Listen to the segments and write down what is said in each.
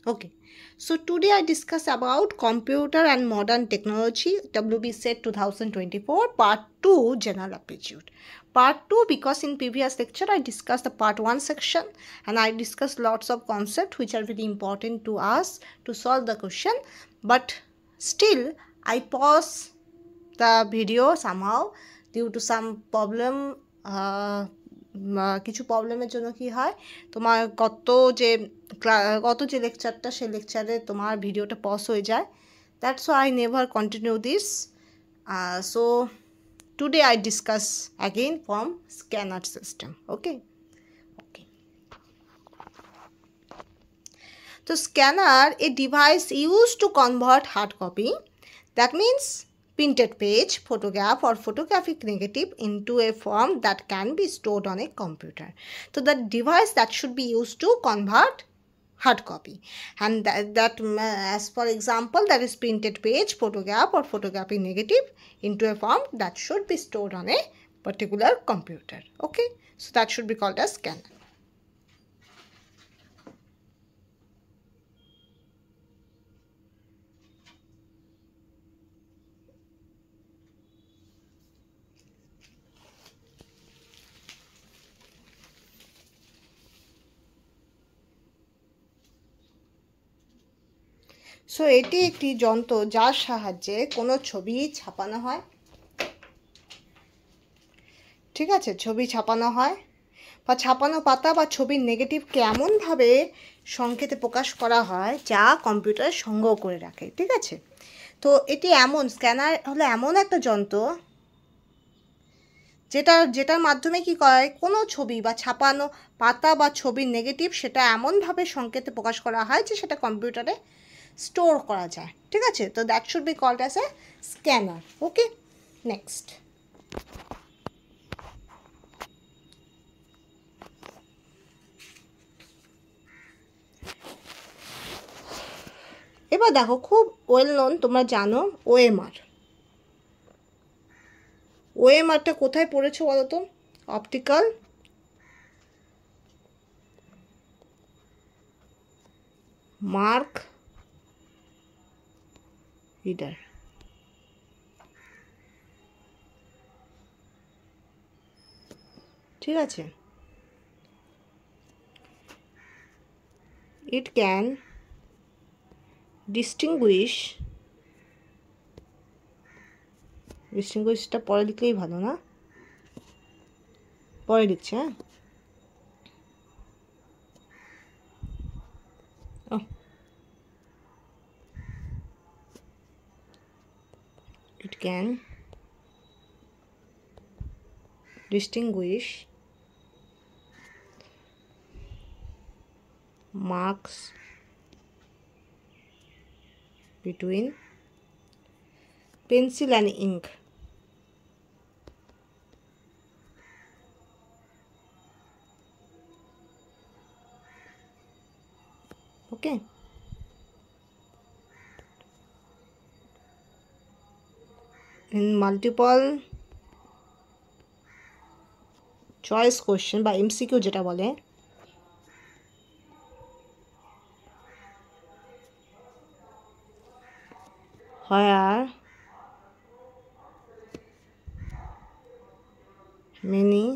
Okay, so today I discuss about computer and modern technology, WB set 2024 part 2 general aptitude. Part 2 because in previous lecture I discussed the part 1 section and I discussed lots of concepts which are very important to us to solve the question, but still I pause the video somehow due to some problem. কিছু প্রবলেমের জন্য কি হয়, তোমার গত যে লেকচারটা সেই লেকচারে তোমার ভিডিওটা পজ হয়ে যায়। That's why I never continue this. So today I discuss again from scanner system. Okay okay তো scanner a device use to convert hard copy, that means printed page, photograph or photographic negative into a form that can be stored on a computer. So the device that should be used to convert hard copy, and that as for example that is printed page, photograph or photographic negative into a form that should be stored on a particular computer. Okay, so that should be called as scanner. So এটি একটি যন্ত্র যার সাহায্যে কোনো ছবি ছাপানো হয়। ঠিক আছে, ছবি ছাপানো হয় বা ছাপানো পাতা বা ছবির নেগেটিভকে এমনভাবে সংকেতে প্রকাশ করা হয় যা কম্পিউটারে সংগ্রহ করে রাখে। ঠিক আছে, তো এটি এমন স্ক্যানার হলো এমন একটা যন্ত্র যেটার মাধ্যমে কি করে কোনো ছবি বা ছাপানো পাতা বা ছবির নেগেটিভ সেটা এমনভাবে সংকেতে প্রকাশ করা হয় যে সেটা কম্পিউটারে স্টোর করা যায়। ঠিক আছে, তো that should be called as a scanner. Okay, next. এবার দেখো, খুব ওয়েল নোন, তোমরা জানো ওএমআর। ওএমআরটা কোথায় পড়েছো বলো তো? Optical mark reader. ঠিক আছে, ইট ক্যান ডিস্টিংগুইশটা পরে লিখলেই ভালো, না পরে লিখছে। হ্যাঁ, it can distinguish marks between pencil and ink. Okay, in multiple choice question বা MCQ যেটা বলে, where many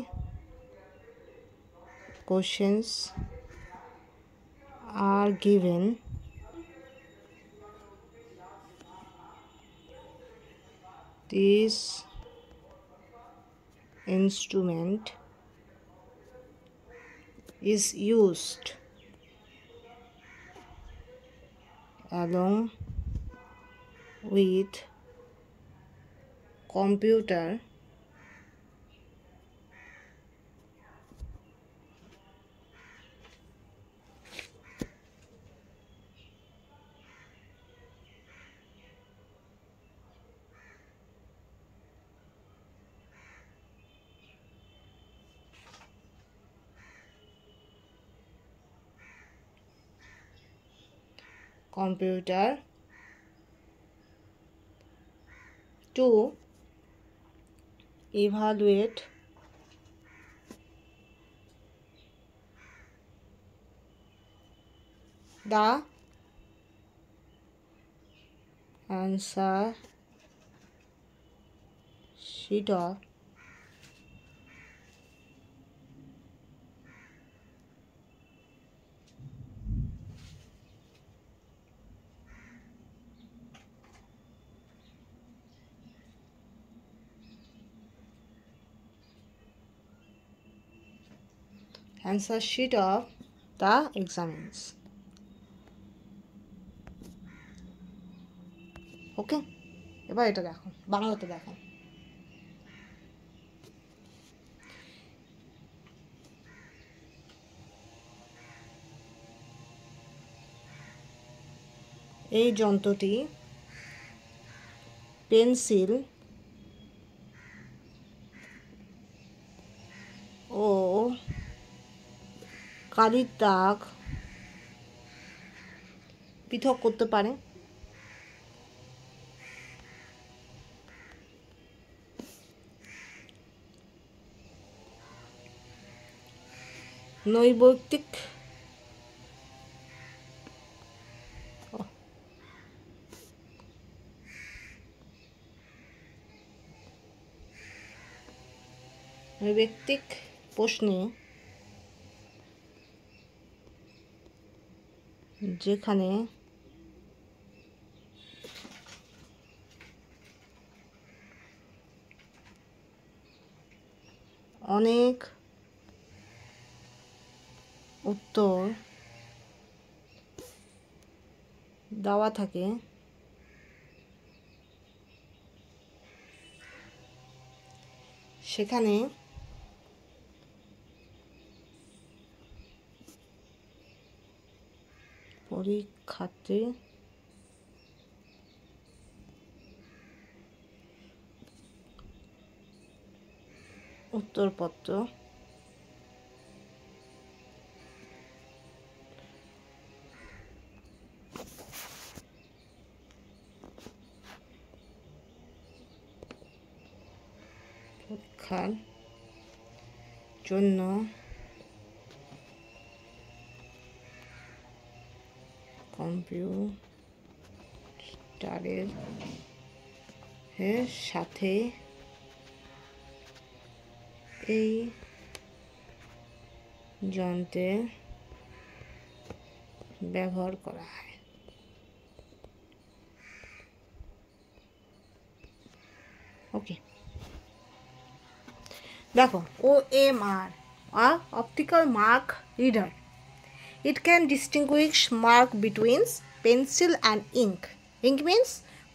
questions are given, this instrument is used along with computer to evaluate the answer sheet of the examines. ওকে, এবার এটা দেখো, বাংলাতে দেখো। এই যন্ত্রটি পেন্সিল ও কালির দাগ পৃথক করতে পারে। নৈবৈত্তিক প্রশ্নে যেখানে অনেক উত্তর দেওয়া থাকে সেখানে পরীক্ষার্থী উত্তরপত্র পরীক্ষার জন্য কম্পিউটারের সাথে এই যন্ত্রের ব্যবহার করা হয়। ওকে, দেখো OMR optical mark reader. It can distinguish mark between pencil and ink. Ink means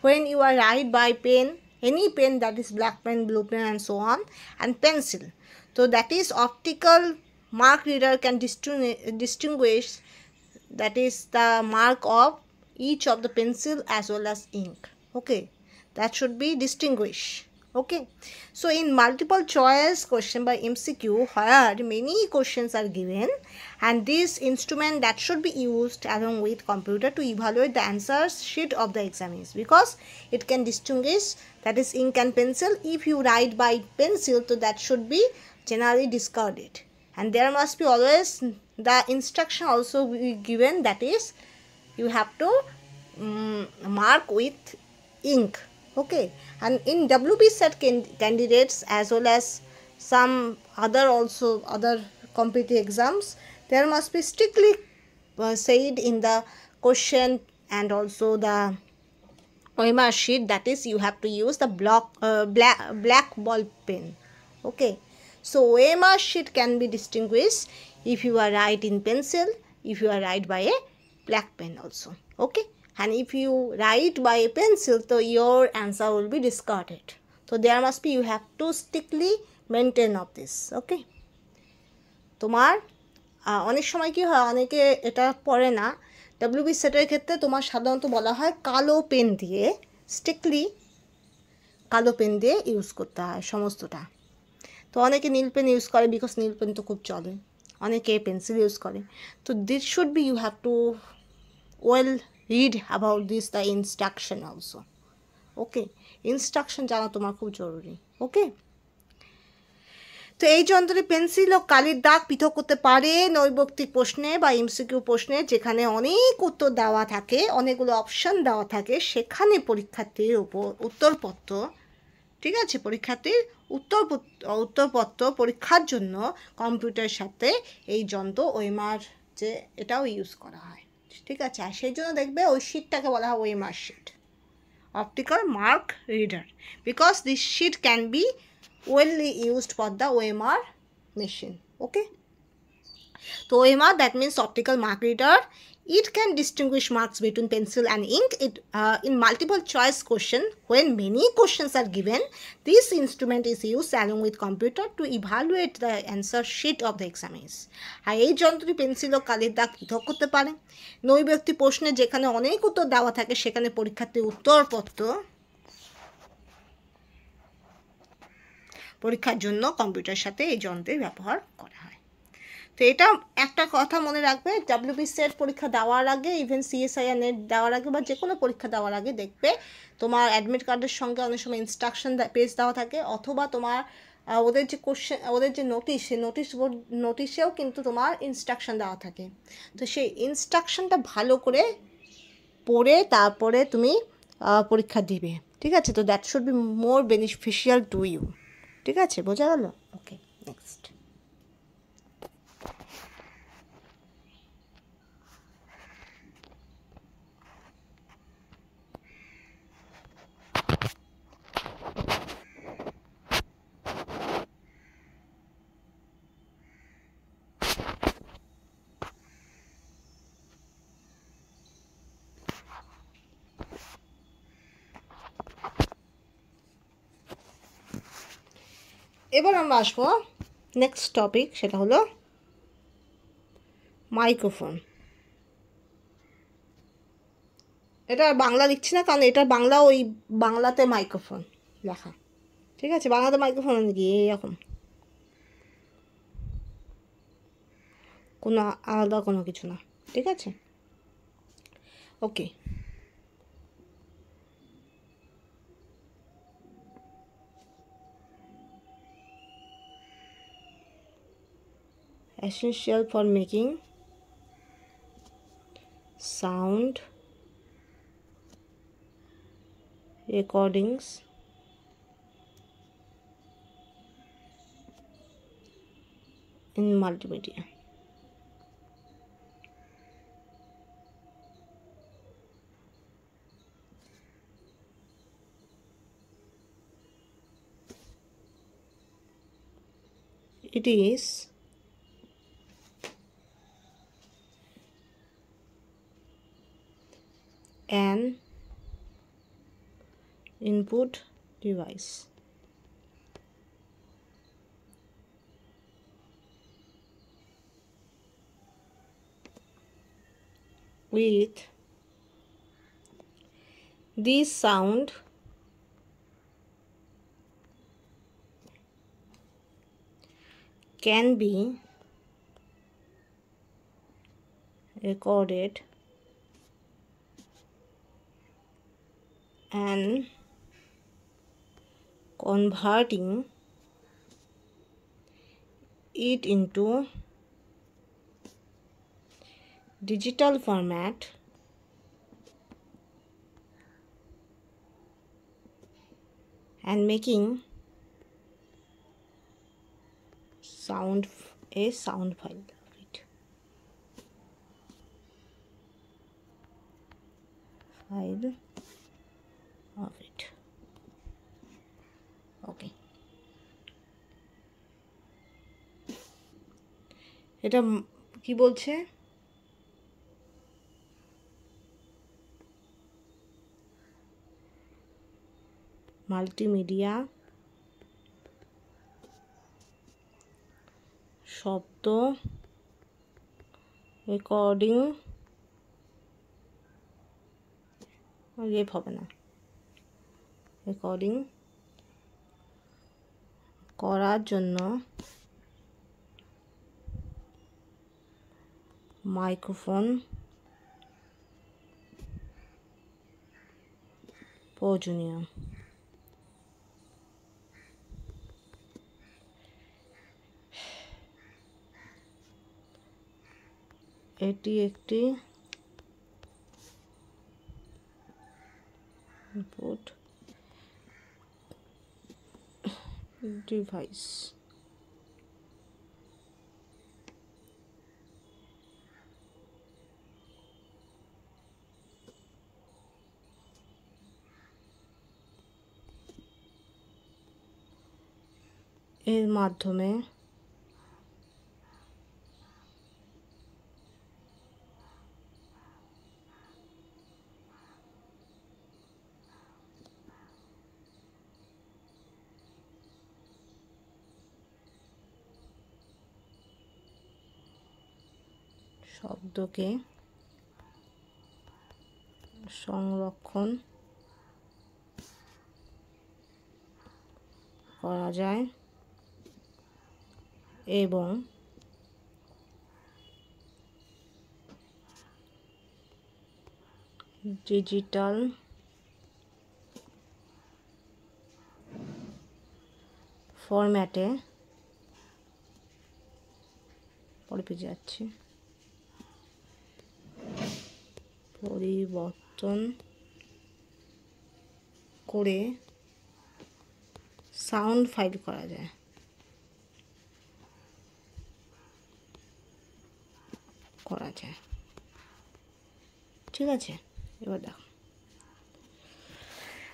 when you are write by pen, any pen, that is black pen, blue pen and so on, and pencil. So that is optical mark reader can distinguish, that is the mark of each of the pencil as well as ink. Okay, that should be distinguished. Okay, so in multiple choice question by MCQ, where many questions are given, and this instrument that should be used along with computer to evaluate the answer sheet of the examiners, because it can distinguish, that is ink and pencil. If you write by pencil, so that should be generally discarded, and there must be always the instruction also be given, that is you have to mark with ink. Okay, and in WB set candidates as well as some other competitive exams, there must be strictly said in the question and also the OMR sheet, that is you have to use the black ball pen. Okay, so OMR sheet can be distinguished if you are write in pencil, if you are write by a black pen also. Okay, and if you write by a pencil, so your answer will be discarded. So there must be, you have to strictly maintain of this. Okay, তোমার অনেক সময় কি হয়, অনেকে এটা পড়ে না, WB সেটের ক্ষেত্রে তোমার সাধারণত বলা হয় কালো পেন দিয়ে, স্ট্রিক্টলি কালো পেন দিয়ে ইউজ করতে হয় সমস্তটা। তো অনেকে নীল পেন ইউজ করে, বিকজ নীল পেন তো খুব চলে, অনেকে পেন্সিল ইউজ করে। তো this should be, you have to well read about this the instruction also. Okay, instruction জানা তোমার খুব জরুরি। ওকে, তো এই যন্ত্রে পেন্সিল ও কালির দাগ পৃথক করতে পারে নৈর্ব্যক্তিক প্রশ্নে বা এমসিকিউ প্রশ্নে, যেখানে অনেক উত্তর দেওয়া থাকে, অনেকগুলো অপশান দেওয়া থাকে, সেখানে পরীক্ষার্থীর উপর উত্তরপত্র, ঠিক আছে, পরীক্ষার্থীর উত্তরপত্র পরীক্ষার জন্য কম্পিউটারের সাথে এই যন্ত্র ওএমআর যে এটাও ইউজ করা হয়, ঠিক আছে। আর সেই জন্য দেখবে ওই শিটটাকে বলা হয় OMR sheet, optical mark reader, because this sheet can be well used for the OMR machine. Okay, তো OMR, that means optical mark reader. It can distinguish marks between pencil and ink. In multiple choice question, when many questions are given, this instrument is used along with computer to evaluate the answer sheet of the examiners. আর এই যন্ত্রটি pencil ও কালির দাগ পৃথক করতে পারে নৈর্ব্যক্তিক প্রশ্নে, যেখানে অনেক উত্তর দেওয়া থাকে, সেখানে পরীক্ষার্থীর উত্তরপত্র পরীক্ষার জন্য কম্পিউটারের সাথে এই যন্ত্রের ব্যবহার করা হয়। তো এটা একটা কথা মনে রাখবে, ডাব্লিউবি সেট পরীক্ষা দেওয়ার আগে, ইভেন সিএসআইআর নেট দেওয়ার আগে বা যে কোনো পরীক্ষা দেওয়ার আগে দেখবে তোমার অ্যাডমিট কার্ডের সঙ্গে অনেক সময় ইনস্ট্রাকশন পেজ দেওয়া থাকে, অথবা তোমার ওদের যে কোশ্চেন, ওদের যে নোটিশ, সেই নোটিশেও কিন্তু তোমার ইনস্ট্রাকশন দেওয়া থাকে। তো সেই ইনস্ট্রাকশনটা ভালো করে পড়ে তারপরে তুমি পরীক্ষা দিবে, ঠিক আছে। তো that should be more beneficial to you, ঠিক আছে, বোঝা গেল? Okay, next. এবার আমরা আসবো নেক্সট টপিক, সেটা হলো মাইক্রোফোন। এটা বাংলা লিখছি না, কারণ এটা বাংলা, ওই বাংলাতে মাইক্রোফোন লেখা, ঠিক আছে। বাংলাতে মাইক্রোফোন নাকি এরকম কোনো আলাদা কোনো কিছু না, ঠিক আছে। ওকে, essential for making sound recordings in multimedia. It is an input device with this sound can be recorded and converting it into digital format and making a sound file of it. Okay, এটা কি বলছে? Multimedia শব্দ recording হবে না, recording করার জন্য microphone প্রয়োজনীয়। এটি একটি ইনপুট ডিভাইস। এর মাধ্যমে শব্দকে সংরক্ষণ করা যায় এবং ডিজিটাল ফরম্যাটে পরিবর্তন করে সাউন্ড ফাইল করা যায়। ঠিক আছে, এবার দেখো,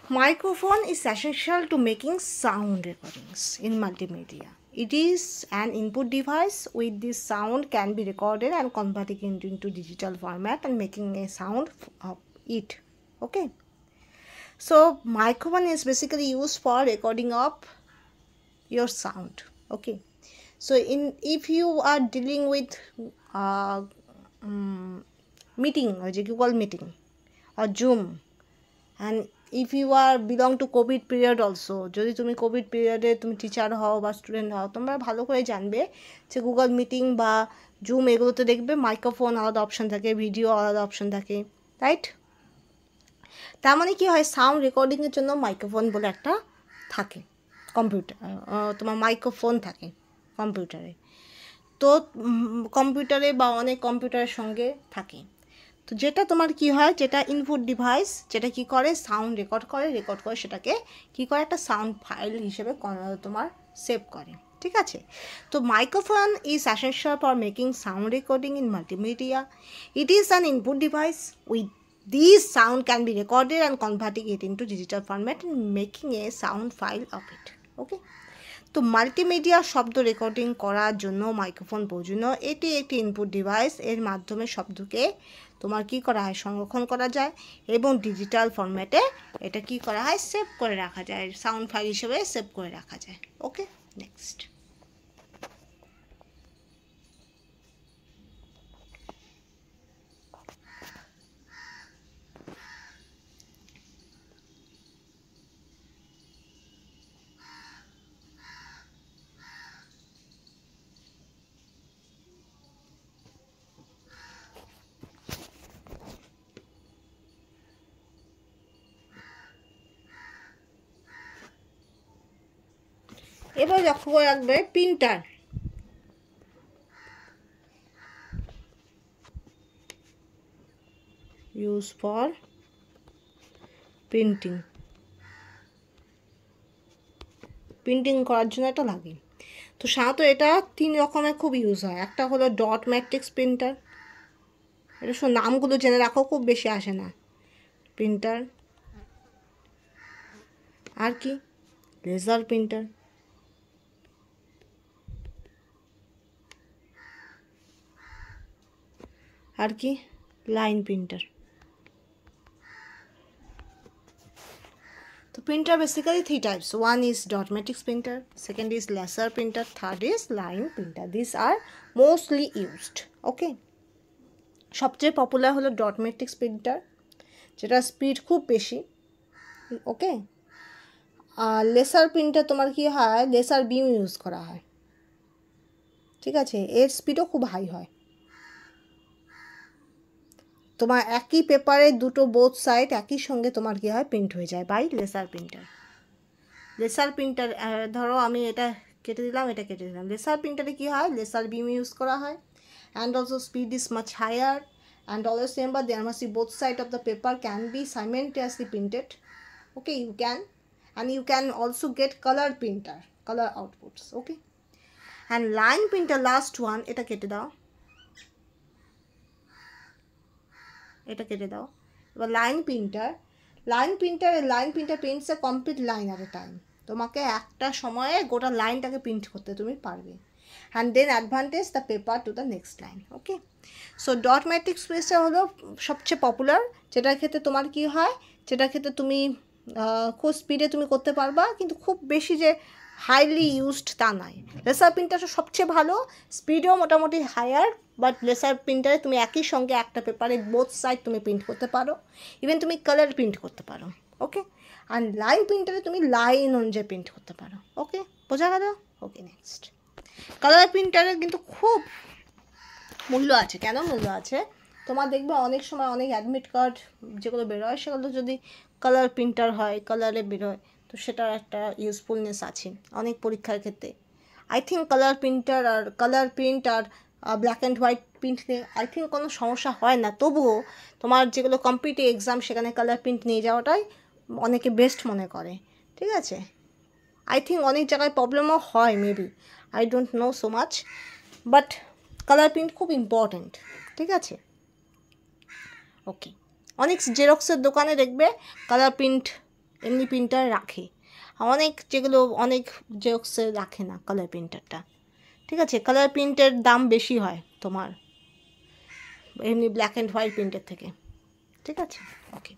microphone is essential to making sound recordings in multimedia. It is an input device with this sound can be recorded and converted into digital format and making a sound of it. Okay, so microphone is basically used for recording of your sound. Okay, so if you are dealing with meeting or Google meeting or Zoom, and if you are belong to Covid period also, যদি তুমি Covid পিরিয়ডে তুমি teacher হও বা student হও, তোমরা ভালো করে জানবে যে গুগল মিটিং বা জুম এগুলোতে দেখবে মাইক্রোফোন আলাদা অপশান থাকে, ভিডিও আলাদা অপশান থাকে, রাইট? তার মানে কী হয়, সাউন্ড রেকর্ডিংয়ের জন্য মাইক্রোফোন বলে একটা থাকে কম্পিউটার, তোমার মাইক্রোফোন থাকে কম্পিউটারে, তো কম্পিউটারে বা অনেক কম্পিউটারের সঙ্গে থাকে। তো যেটা তোমার কি হয়, যেটা ইনপুট ডিভাইস, যেটা কি করে সাউন্ড রেকর্ড করে সেটাকে কি করে একটা সাউন্ড ফাইল হিসেবে তোমার সেভ করে। ঠিক আছে, তো microphone is essential for making sound recording in multimedia. It is an input device with this sound can be recorded and converting it into digital format and making a sound file of it. Okay, তো multimedia শব্দ recording করার জন্য microphone প্রয়োজনীয়। এটি একটি input device, এর মাধ্যমে শব্দকে তোমার কি করা হয়, সংরক্ষণ করা যায় এবং ডিজিটাল ফরম্যাটে এটা কি করা হয়, সেভ করে রাখা যায়, সাউন্ড ফাইল হিসেবে সেভ করে রাখা যায়। ওকে, নেক্সট। এবার লক্ষ্য করে রাখবে প্রিন্টার, ইউজ ফর প্রিন্টিং করার জন্য এটা লাগে। তো সাধারণত এটা 3 রকমের খুব ইউজ হয়। একটা হলো ডট ম্যাট্রিক্স প্রিন্টার, এটা নামগুলো জেনে রাখো, খুব বেশি আসে না, প্রিন্টার। আর কি, লেজার প্রিন্টার, আর কি, লাইন প্রিন্টার। তো printer basically 3 types. 1 is dot matrix printer, second is laser printer, third is line printer. These are mostly used. Okay, সবচেয়ে পপুলার হলো ডট ম্যাট্রিক্স প্রিন্টার, যেটা স্পিড খুব বেশি। ওকে, আর লেসার প্রিন্টার তোমার কি হয়, লেসার বিম ইউজ করা হয়। ঠিক আছে, এর স্পিডও খুব হাই হয়। তোমার একই পেপারে দুটো বোথ সাইড একই সঙ্গে তোমার কি হয়, প্রিন্ট হয়ে যায় by laser printer. Laser printer, ধরো আমি এটা কেটে দিলাম, এটা কেটে দিলাম। লেসার প্রিন্টারে কি হয়, লেসার বিম ইউজ করা হয় and also speed is much higher. And always remember, there must be both sides of the paper can be simultaneously printed. Okay, you can, and you can also get color printer, color outputs. Okay, and line printer, last one, এটা কেটে দাও, এটা কেটে দাও। এবার line printer, line printer prints a complete line at a time. তোমাকে একটা সময়ে গোটা লাইনটাকে প্রিন্ট করতে তুমি পারবে। And then advantage the paper to the next line. Okay, so dot matrix প্রেসটা হলো সবচেয়ে পপুলার, যেটার ক্ষেত্রে তোমার কি হয়, যেটার ক্ষেত্রে তুমি খুব স্পিডে তুমি করতে পারবা, কিন্তু খুব বেশি যে হাইলি ইউজড তা নয়। লেসার প্রিন্টারটা সবচেয়ে ভালো, স্পিডও মোটামুটি হায়ার, বাট লেসার প্রিন্টারে তুমি একই সঙ্গে একটা পেপারে বোথ সাইড তুমি প্রিন্ট করতে পারো, ইভেন তুমি কালার প্রিন্ট করতে পারো। ওকে, আর লাইন প্রিন্টারে তুমি লাইন অনুযায়ী প্রিন্ট করতে পারো। ওকে, বোঝা গেল? ওকে, নেক্সট, কালার প্রিন্টারের কিন্তু খুব মূল্য আছে। কেন মূল্য আছে? তোমার দেখবে অনেক সময় অনেক অ্যাডমিট কার্ড যেগুলো বেরোয়, সেগুলো যদি কালার প্রিন্টার হয়, কালারে বেরোয়, তো সেটার একটা ইউজফুলনেস আছে অনেক পরীক্ষার ক্ষেত্রে। আই থিঙ্ক কালার প্রিন্টার আর কালার প্রিন্ট আর ব্ল্যাক অ্যান্ড হোয়াইট প্রিন্ট নিয়ে আই থিঙ্ক কোনো সমস্যা হয় না। তবুও তোমার যেগুলো কম্পিটিটিভ এক্সাম, সেখানে কালার প্রিন্ট নিয়ে যাওয়াটাই অনেকে বেস্ট মনে করে। ঠিক আছে, আই থিঙ্ক অনেক জায়গায় প্রবলেমও হয়, maybe, I don't know so much, but colour print খুব ইম্পর্ট্যান্ট। ঠিক আছে, ওকে, অনেক জেরক্সের দোকানে দেখবে কালার প্রিন্ট এমনি প্রিন্টার রাখে, অনেক যেগুলো অনেক জেরক্সে রাখে না কালার প্রিন্টারটা। ঠিক আছে, কালার প্রিন্টের দাম বেশি হয় তোমার এমনি ব্ল্যাক অ্যান্ড হোয়াইট প্রিন্টের থেকে। ঠিক আছে, ওকে,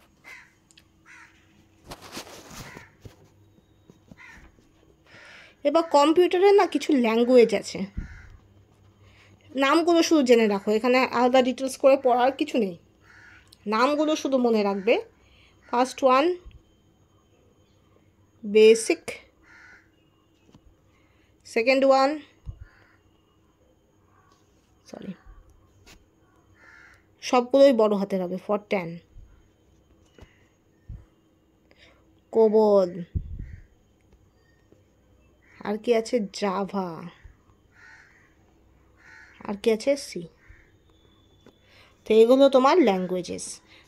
এবার কম্পিউটারে না কিছু ল্যাঙ্গুয়েজ আছে, নামগুলো শুধু জেনে রাখো, এখানে আলাদা ডিটেলস করে পড়ার কিছু নেই, নামগুলো শুধু মনে রাখবে। First one basic, second one সবগুলোই বড় হাতের হবে, ফরট্যান, কোবল, আর কি আছে, জাভা, আর কি আছে, সি। তো এগুলো তোমার languages,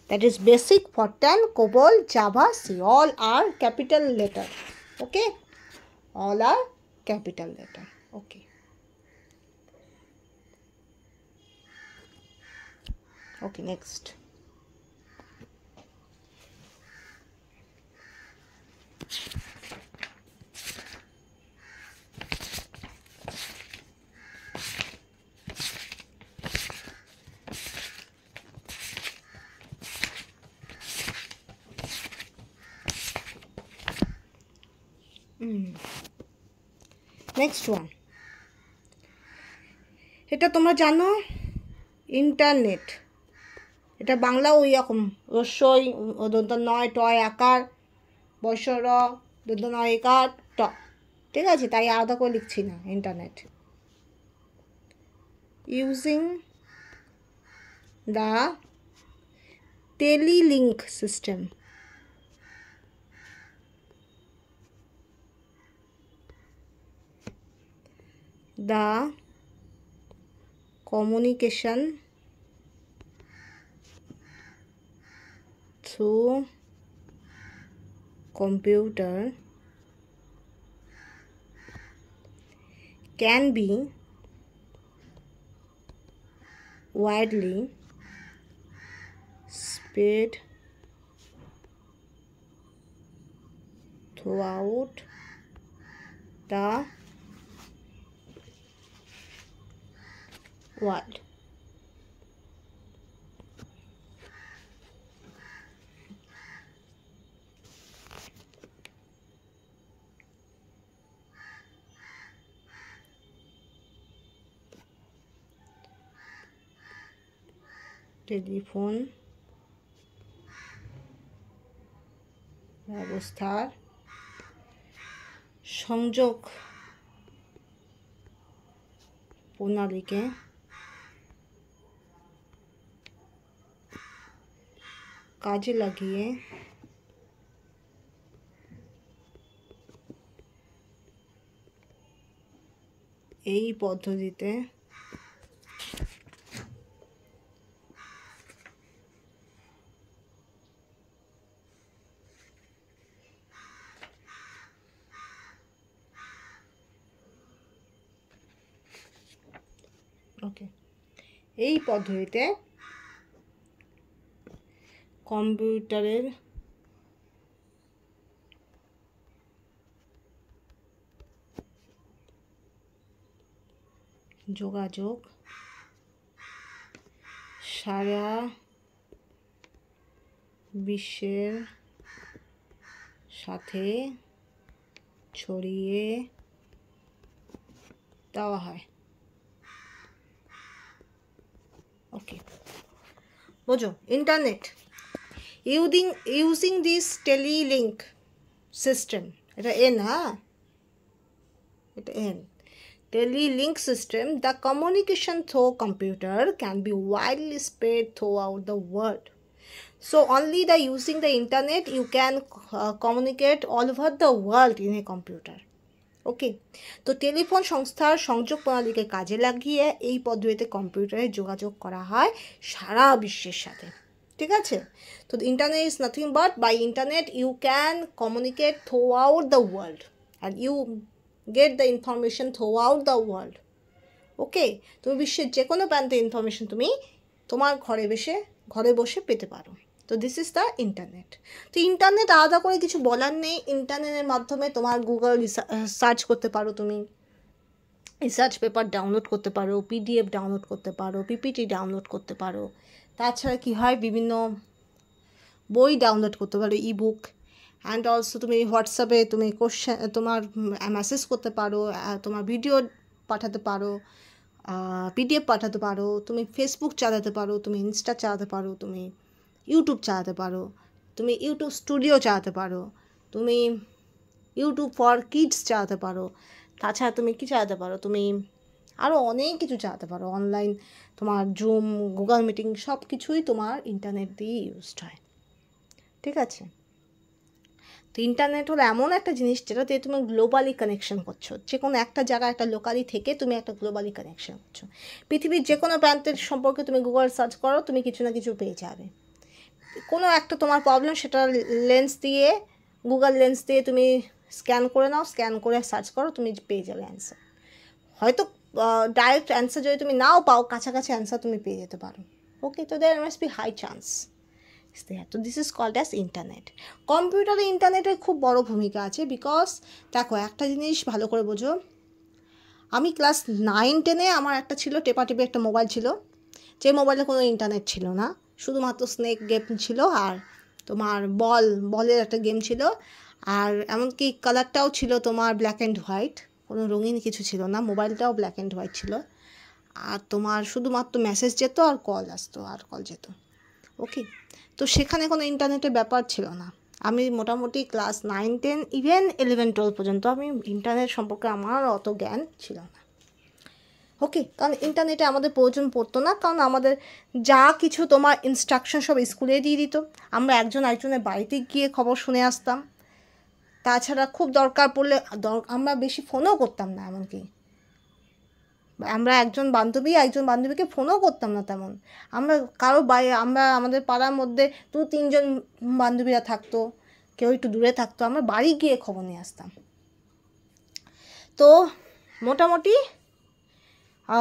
that is BASIC, FORTRAN, COBOL, Java, C, all are capital letter. Okay, all are capital letter. Okay, okay, next, next one, এটা তোমরা জানো, ইন্টারনেট। এটা বাংলা ওই রকম, রস্যই দন্ত নয় টয় আকার, বসর দন্ত নয় একার ট। ঠিক আছে, তাই আলাদা করে লিখছি না। Internet, using the telelink system, the communication through computer can be widely spread throughout the world. Telephone ব্যবস্থার সংযোগ প্রণালীকে কাজে লাগিয়ে এই পদ্ধতিতে এই পদ্ধতিতে কম্পিউটারের যোগাযোগ সারা বিশ্বের সাথে ছড়িয়ে দেওয়া হয়। ওকে, বোঝো internet using this telelink system, এটা এন, হ্যাঁ এটা N, telelink system, the communication through computer can be widely spread throughout the world. So only the using the internet you can communicate all over the world in a computer. Okay, তো telephone সংস্থার সংযোগ প্রণালীকে কাজে লাগিয়ে এই পদ্ধতিতে কম্পিউটারে যোগাযোগ করা হয় সারা বিশ্বের সাথে। ঠিক আছে, তো internet is nothing but by internet you can communicate throughout the world and you get the information throughout the world. Okay, তুমি বিশ্বের যে কোনো প্রান্তে ইনফরমেশন তুমি তোমার ঘরে বসে পেতে পারো। তো দিস ইজ দ্য ইন্টারনেট। তো ইন্টারনেট আলাদা করে কিছু বলার নেই। ইন্টারনেটের মাধ্যমে তোমার গুগল সার্চ করতে পারো, তুমি রিসার্চ পেপার ডাউনলোড করতে পারো, পিডিএফ ডাউনলোড করতে পারো, পিপিটি ডাউনলোড করতে পারো। তাছাড়া কি হয়, বিভিন্ন বই ডাউনলোড করতে পারো, ইবুক। অ্যান্ড অলসো তুমি হোয়াটসঅ্যাপে তুমি কোশ্চেন তোমার মেসেজ করতে পারো, তোমার ভিডিও পাঠাতে পারো, পিডিএফ পাঠাতে পারো, তুমি ফেসবুক চালাতে পারো, তুমি ইনস্টা চালাতে পারো, তুমি ইউটিউব চালাতে পারো, তুমি ইউটিউব স্টুডিও চালাতে পারো, তুমি ইউটিউব ফর কিডস চালাতে পারো। তাছাড়া তুমি কি চালাতে পারো, তুমি আরও অনেক কিছু চালাতে পারো, অনলাইন তোমার জুম, গুগল মিটিং সব কিছুই তোমার ইন্টারনেট দিয়ে ইউজড হয়। ঠিক আছে, তো ইন্টারনেট হলো এমন একটা জিনিস যেটাতে তুমি গ্লোবালি কানেকশন করছো, যে কোনো একটা জায়গায় একটা লোকালি থেকে তুমি একটা গ্লোবালি কানেকশন করছো। পৃথিবীর যে কোনো প্রান্তের সম্পর্কে তুমি গুগল সার্চ করো, তুমি কিছু না কিছু পেয়ে যাবে। কোনো একটা তোমার প্রবলেম, সেটা লেন্স দিয়ে, গুগল লেন্স দিয়ে তুমি স্ক্যান করে নাও, স্ক্যান করে সার্চ করো, তুমি পেয়ে যাবে অ্যান্সার। হয়তো ডাইরেক্ট অ্যান্সার যদি তুমি নাও পাও, কাছাকাছি অ্যান্সার তুমি পেয়ে যেতে পারো। ওকে, তো there must be high chance. তো this is called as internet. কম্পিউটারে ইন্টারনেটের খুব বড় ভূমিকা আছে, বিকজ দেখো একটা জিনিস ভালো করে বোঝো, আমি ক্লাস 9-10-এ আমার একটা ছিল টেপাটেপি একটা মোবাইল ছিল, যে মোবাইলে কোনো ইন্টারনেট ছিল না, শুধুমাত্র স্নেক গেম ছিল, আর তোমার বলের একটা গেম ছিল, আর এমনকি কালারটাও ছিল তোমার ব্ল্যাক অ্যান্ড হোয়াইট, কোনো রঙিন কিছু ছিল না, মোবাইলটাও ব্ল্যাক অ্যান্ড হোয়াইট ছিল, আর তোমার শুধুমাত্র মেসেজ যেত আর কল আসতো আর কল যেত। ওকে, তো সেখানে কোনো ইন্টারনেটের ব্যাপার ছিল না। আমি মোটামুটি ক্লাস 9-10 ইভেন 11-12 পর্যন্ত আমি ইন্টারনেট সম্পর্কে আমার অত জ্ঞান ছিল না। ওকে, কারণ ইন্টারনেটে আমাদের প্রয়োজন পড়তো না, কারণ আমাদের যা কিছু তোমার ইনস্ট্রাকশন সব স্কুলে দিয়ে দিত, আমরা একজন আরেকজনের বাড়িতে গিয়ে খবর শুনে আসতাম। তাছাড়া খুব দরকার পড়লে আমরা বেশি ফোনও করতাম না, এমনকি আমরা একজন বান্ধবীকে ফোনও করতাম না তেমন। আমরা কারো বাইরে, আমরা আমাদের পাড়ার মধ্যে 2-3 জন বান্ধবীরা থাকতো, কেউ একটু দূরে থাকতো, আমরা বাড়ি গিয়ে খবর নিয়ে আসতাম। তো মোটামুটি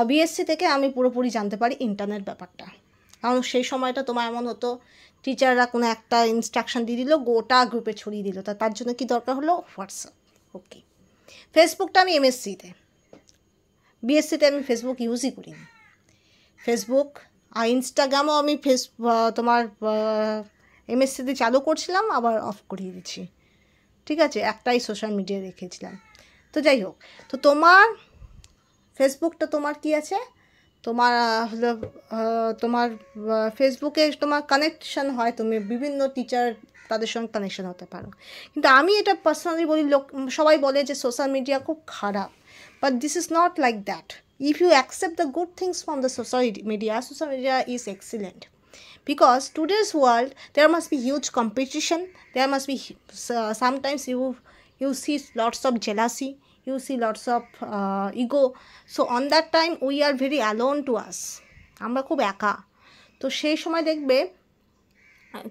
বিএসসি থেকে আমি পুরোপুরি জানতে পারি ইন্টারনেট ব্যাপারটা, কারণ সেই সময়টা তোমার এমন হতো, টিচাররা কোনো একটা ইনস্ট্রাকশন দিয়ে দিল, গোটা গ্রুপে ছড়িয়ে দিল, তার জন্য কি দরকার হলো, হোয়াটসঅ্যাপ। ওকে, ফেসবুকটা আমি এমএসসিতে, বিএসসিতে আমি ফেসবুক ইউজই করিনি। ফেসবুক আর ইনস্টাগ্রামও আমি তোমার এমএসসিতে চালু করছিলাম, আবার অফ করিয়ে দিচ্ছি। ঠিক আছে, একটাই সোশ্যাল মিডিয়া রেখেছিলাম। তো যাই হোক, তো তোমার ফেসবুকটা তোমার কি আছে, তোমার হলো তোমার ফেসবুকে তোমার কানেকশন হয়, তুমি বিভিন্ন টিচার তাদের সঙ্গে কানেকশন হতে পারো। কিন্তু আমি এটা পার্সোনালি বলি, সবাই বলে যে সোশ্যাল মিডিয়া খুব খারাপ, but this is not like that. If you accept the good things from the social media is excellent, because today's world there must be huge competition, there must be sometimes you see lots of jealousy, you see lots of ego, so on that time we are very alone to us, আমরা খুব একা। তো সেই সময় দেখবে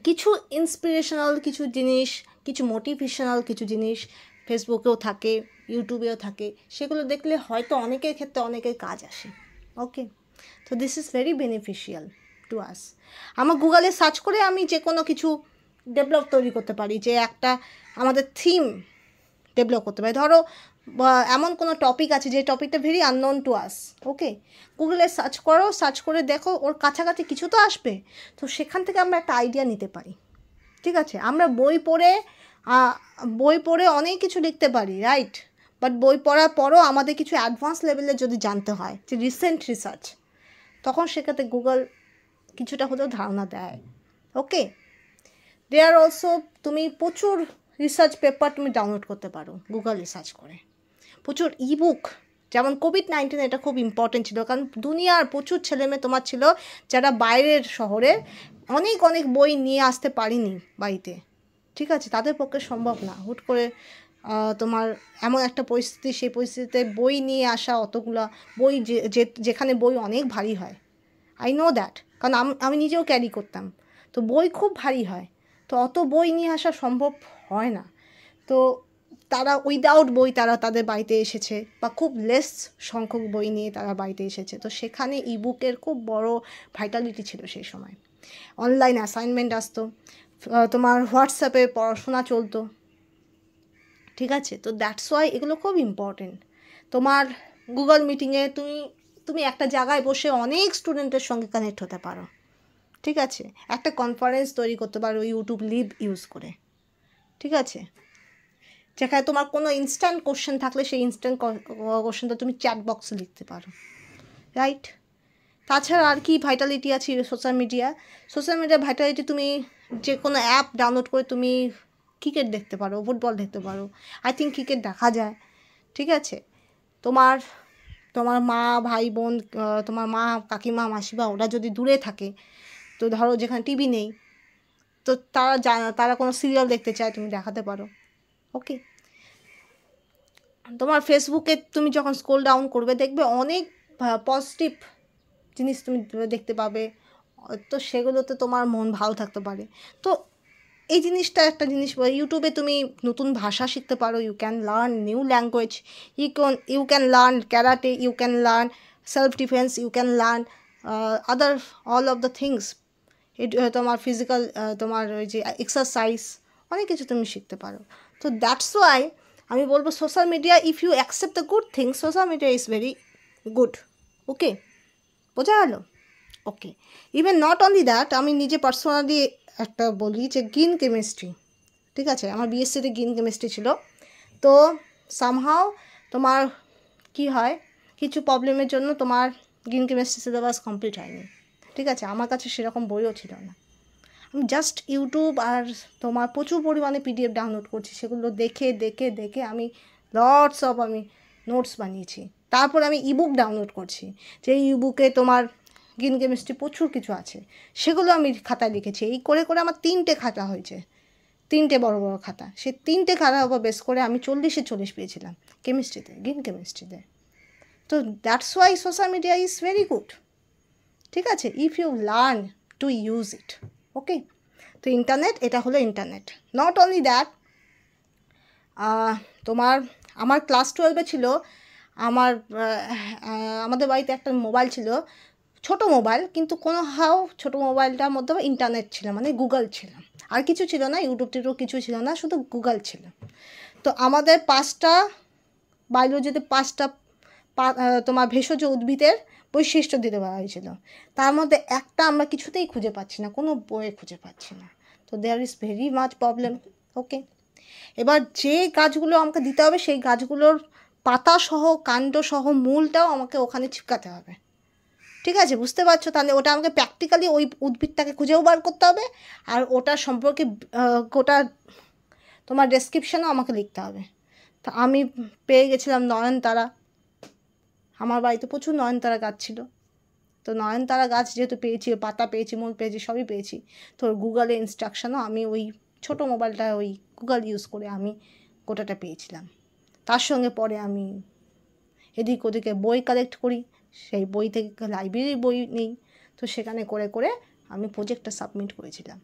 কিছু inspirational কিছু জিনিস, কিছু মোটিভেশনাল কিছু জিনিস ফেসবুকেও থাকে, ইউটিউবেও থাকে, সেগুলো দেখলে হয়তো অনেকের ক্ষেত্রে অনেকের কাজ আসে। ওকে, তো this is very beneficial to us. আমার গুগলে সার্চ করে আমি যে কোনো কিছু ডেভেলপ তৈরি করতে পারি, যে একটা আমাদের থিম ডেভেলপ করতে পারি। ধরো এমন কোনো টপিক আছে যে টপিকটা ভেরি আননোন টু আস, ওকে, গুগলে সার্চ করো, সার্চ করে দেখো ওর কাছাকাছি কিছু তো আসবে, তো সেখান থেকে আমরা একটা আইডিয়া নিতে পারি। ঠিক আছে, আমরা বই পড়ে অনেক কিছু লিখতে পারি, রাইট, বাট বই পড়ার পরও আমাদের কিছু অ্যাডভান্স লেভেলে যদি জানতে হয়, যে রিসেন্ট রিসার্চ, তখন সেক্ষেত্রে গুগল কিছুটা হলেও ধারণা দেয়। ওকে, দেয়ার অলসো তুমি প্রচুর রিসার্চ পেপার তুমি ডাউনলোড করতে পারো গুগল রিসার্চ করে, প্রচুর ইবুক, যেমন কোভিড-19 এটা খুব ইম্পর্টেন্ট ছিল, কারণ দুনিয়ার প্রচুর ছেলেমেয়ে তোমার ছিল যারা বাইরের শহরে অনেক অনেক বই নিয়ে আসতে পারিনি বাড়িতে। ঠিক আছে, তাদের পক্ষে সম্ভব না, হুট করে তোমার এমন একটা পরিস্থিতি, সেই পরিস্থিতিতে বই নিয়ে আসা, অতগুলা বই, যেখানে বই অনেক ভারী হয়, আই নো দ্যাট, কারণ আমি নিজেও ক্যারি করতাম, তো বই খুব ভারী হয়, তো অত বই নিয়ে আসা সম্ভব হয় না। তো তারা উইদাউট বই তারা তাদের বাড়িতে এসেছে, বা খুব লেস সংখ্যক বই নিয়ে তারা বাড়িতে এসেছে, তো সেখানে ইবুকের খুব বড় ভাইটালিটি ছিল সেই সময়। অনলাইন অ্যাসাইনমেন্ট আসতো, তোমার হোয়াটসঅ্যাপে পড়াশোনা চলতো। ঠিক আছে, তো দ্যাটস ওয়াই এগুলো খুব ইম্পর্টেন্ট। তোমার গুগল মিটিংয়ে তুমি একটা জায়গায় বসে অনেক স্টুডেন্টের সঙ্গে কানেক্ট হতে পারো। ঠিক আছে, একটা কনফারেন্স তৈরি করতে পারো ইউটিউব লিভ ইউজ করে। ঠিক আছে, যেখানে তোমার কোনো ইনস্ট্যান্ট কোশ্চেন থাকলে সেই ইনস্ট্যান্ট কোশ্চেনটা তুমি চ্যাট বক্সে লিখতে পারো, রাইট। তাছাড়া আর কি ভাইটালিটি আছে সোশ্যাল মিডিয়া ভাইটালিটি, তুমি যে কোনো অ্যাপ ডাউনলোড করে তুমি ক্রিকেট দেখতে পারো, ফুটবল দেখতে পারো, আই থিঙ্ক ক্রিকেট দেখা যায়। ঠিক আছে, তোমার মা ভাই বোন, তোমার মা কাকিমা মাসিমা ওরা যদি দূরে থাকে, তো ধরো যেখানে টিভি নেই, তো তারা কোনো সিরিয়াল দেখতে চায়, তুমি দেখাতে পারো। ওকে, তোমার ফেসবুকে তুমি যখন স্ক্রল ডাউন করবে দেখবে অনেক পজিটিভ জিনিস তুমি দেখতে পাবে, তো সেগুলোতে তোমার মন ভালো থাকতে পারে। তো এই জিনিসটা একটা জিনিস, ইউটিউবে তুমি নতুন ভাষা শিখতে পারো, you can learn new language, you can learn karate, you can learn self defence, you can learn other all of the things, তোমার ফিজিক্যাল, তোমার ওই যে এক্সারসাইজ, অনেক কিছু তুমি শিখতে পারো। তো দ্যাটস ওয়াই আমি বলবো social media, if you accept the good things, social media is very good. Okay, বোঝা গেল? Okay, even not only that, আমি নিজে পার্সোনালি একটা বলি যে গ্রিন কেমিস্ট্রি, ঠিক আছে, আমার বিএসসিতে গ্রিন কেমিস্ট্রি ছিল, তো সামহাও তোমার কি হয়, কিছু প্রবলেমের জন্য তোমার গ্রিন কেমিস্ট্রি সিলেবাস কমপ্লিট হয়নি। ঠিক আছে, আমার কাছে সেরকম বইও ছিল না, আমি জাস্ট ইউটিউব আর তোমার প্রচুর পরিমাণে পিডিএফ ডাউনলোড করছি, সেগুলো দেখে দেখে দেখে আমি লটস অফ আমি নোটস বানিয়েছি, তারপর আমি ইবুক ডাউনলোড করছি, যে ইবুকে তোমার গ্রিন কেমিস্ট্রি প্রচুর কিছু আছে, সেগুলো আমি খাতায় লিখেছি, এই করে করে আমার 3টে খাতা হয়েছে, 3টে বড় বড় খাতা, সেই 3টে খাতার উপর বেস করে আমি 40-এ 40 পেয়েছিলাম কেমিস্ট্রিতে, গ্রিন কেমিস্ট্রিতে। তো that's why social media is very good. ঠিক আছে, if you learn to use it. Okay, তো ইন্টারনেট, এটা হলো ইন্টারনেট। নট অনলি দ্যাট, আমার ক্লাস 12-এ ছিল, আমাদের বাড়িতে একটা মোবাইল ছিল, ছোট মোবাইল, কিন্তু ছোটো মোবাইলটার মধ্যে ইন্টারনেট ছিল, মানে গুগল ছিল, আর কিছু ছিল না, ইউটিউব কিছু ছিল না, শুধু গুগল ছিল। তো আমাদের 5টা বায়োলজিতে 5টা তোমার ভেষজ উদ্ভিদের বৈশিষ্ট্য দিতে বলা হয়েছিল, তার মধ্যে একটা আমরা কিছুতেই খুঁজে পাচ্ছি না, কোনো বইয়ে খুঁজে পাচ্ছি না, তো there is very much problem. Okay, এবার যে গাছগুলো আমাকে দিতে হবে, সেই গাছগুলোর পাতাসহ, কাণ্ডসহ, মূলটাও আমাকে ওখানে চিপকাতে হবে। ঠিক আছে, বুঝতে পারছো? তাহলে ওটা আমাকে প্র্যাকটিক্যালি ওই উদ্ভিদটাকে খুঁজেও বার করতে হবে, আর ওটার সম্পর্কে গোটা তোমার ডেসক্রিপশানও আমাকে লিখতে হবে। তা আমি পেয়ে গেছিলাম নয়নতারা, আমার বাড়িতে প্রচুর নয়নতারা গাছ ছিল, তো নয়নতারা গাছ যেহেতু পেয়েছি, পাতা পেয়েছি, মূল পেয়েছি, সবই পেয়েছি, তো গুগলে ইনস্ট্রাকশানও আমি ওই ছোটো মোবাইলটা ওই গুগল ইউজ করে আমি গোটাটা পেয়েছিলাম। তার সঙ্গে পরে আমি এদিক ওদিকে বই কালেক্ট করি, সেই বই থেকে লাইব্রেরির বই নেই, তো সেখানে করে করে আমি প্রজেক্টটা সাবমিট করেছিলাম।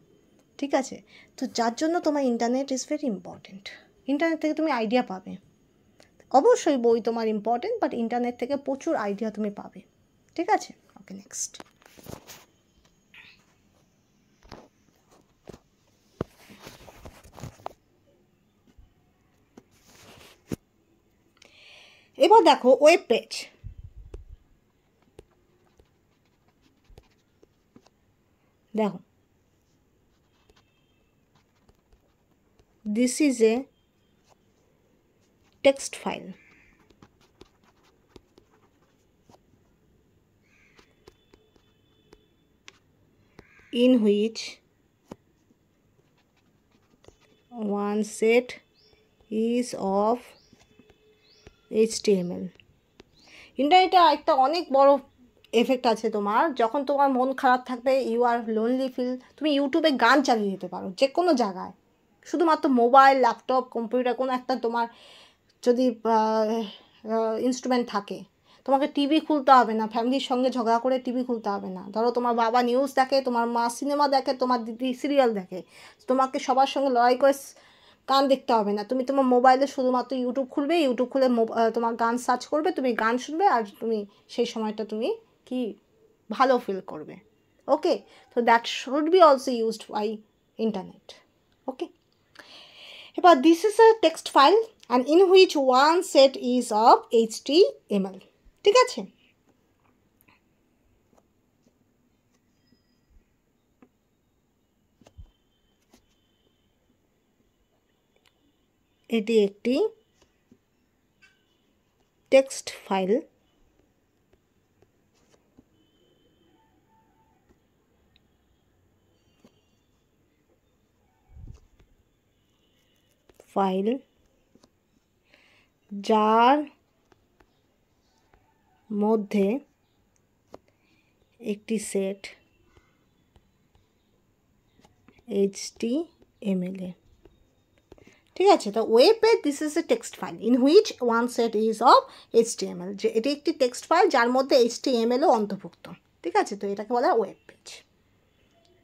ঠিক আছে, তো যার জন্য তোমার internet is very important. Internet থেকে তুমি আইডিয়া পাবে, অবশ্যই বই তোমার ইম্পর্ট্যান্ট, বাট ইন্টারনেট থেকে প্রচুর আইডিয়া তুমি পাবে। ঠিক আছে। ওকে নেক্সট। এবার দেখো ওয়েব পেজ। দেখো this is a text file in which one set is of HTML. ইন্টারনেটে একটা অনেক বড় এফেক্ট আছে তোমার, যখন তোমার মন খারাপ থাকবে, ইউ আর লোনলি ফিল, তুমি ইউটিউবে গান চালিয়ে দিতে পারো যে কোনো জায়গায়, শুধুমাত্র মোবাইল, ল্যাপটপ, কম্পিউটার, কোনো একটা তোমার যদি ইনস্ট্রুমেন্ট থাকে, তোমাকে টিভি খুলতে হবে না, ফ্যামিলির সঙ্গে ঝগড়া করে টিভি খুলতে হবে না। ধরো তোমার বাবা নিউজ দেখে, তোমার মা সিনেমা দেখে, তোমার দিদি সিরিয়াল দেখে, তোমাকে সবার সঙ্গে লড়াই করে গান দেখতে হবে না। তুমি তোমার মোবাইলে শুধুমাত্র ইউটিউব খুলবে, ইউটিউব খুলে তোমার গান সার্চ করবে, তুমি গান শুনবে, আর তুমি সেই সময়টা তুমি কি ভালো ফিল করবে। ওকে, তো that should be also used by internet. Okay, এবার this is a text file and in which one set is of HTML। ঠিক আছে, এটি একটি টেক্সট ফাইল যার মধ্যে একটি সেট HTML এ। ঠিক আছে, তো web page this is A text file in which one set is of HTML, যে এটি একটি টেক্সট ফাইল যার মধ্যে HTML-ও অন্তর্ভুক্ত। ঠিক আছে, তো এটাকে বলা হয় ওয়েব পেজ।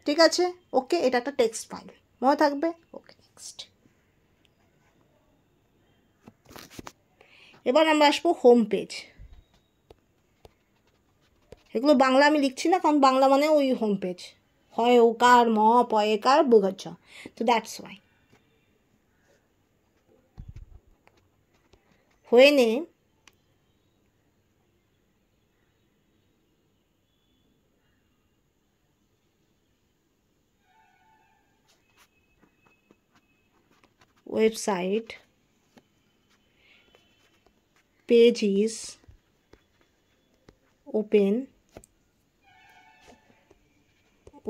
ঠিক আছে, ওকে, এটা একটা টেক্সট ফাইল, মনে থাকবে। ওকে নেক্সট। এবার আমরা আসবো হোম পেজ। এগুলো বাংলা আমি লিখছি না, কারণ বাংলা মানে ওই হোম পেজ, হয় ওকার ম পয়েকার বুগাচ্ছ, তো that's Y. when a website page is open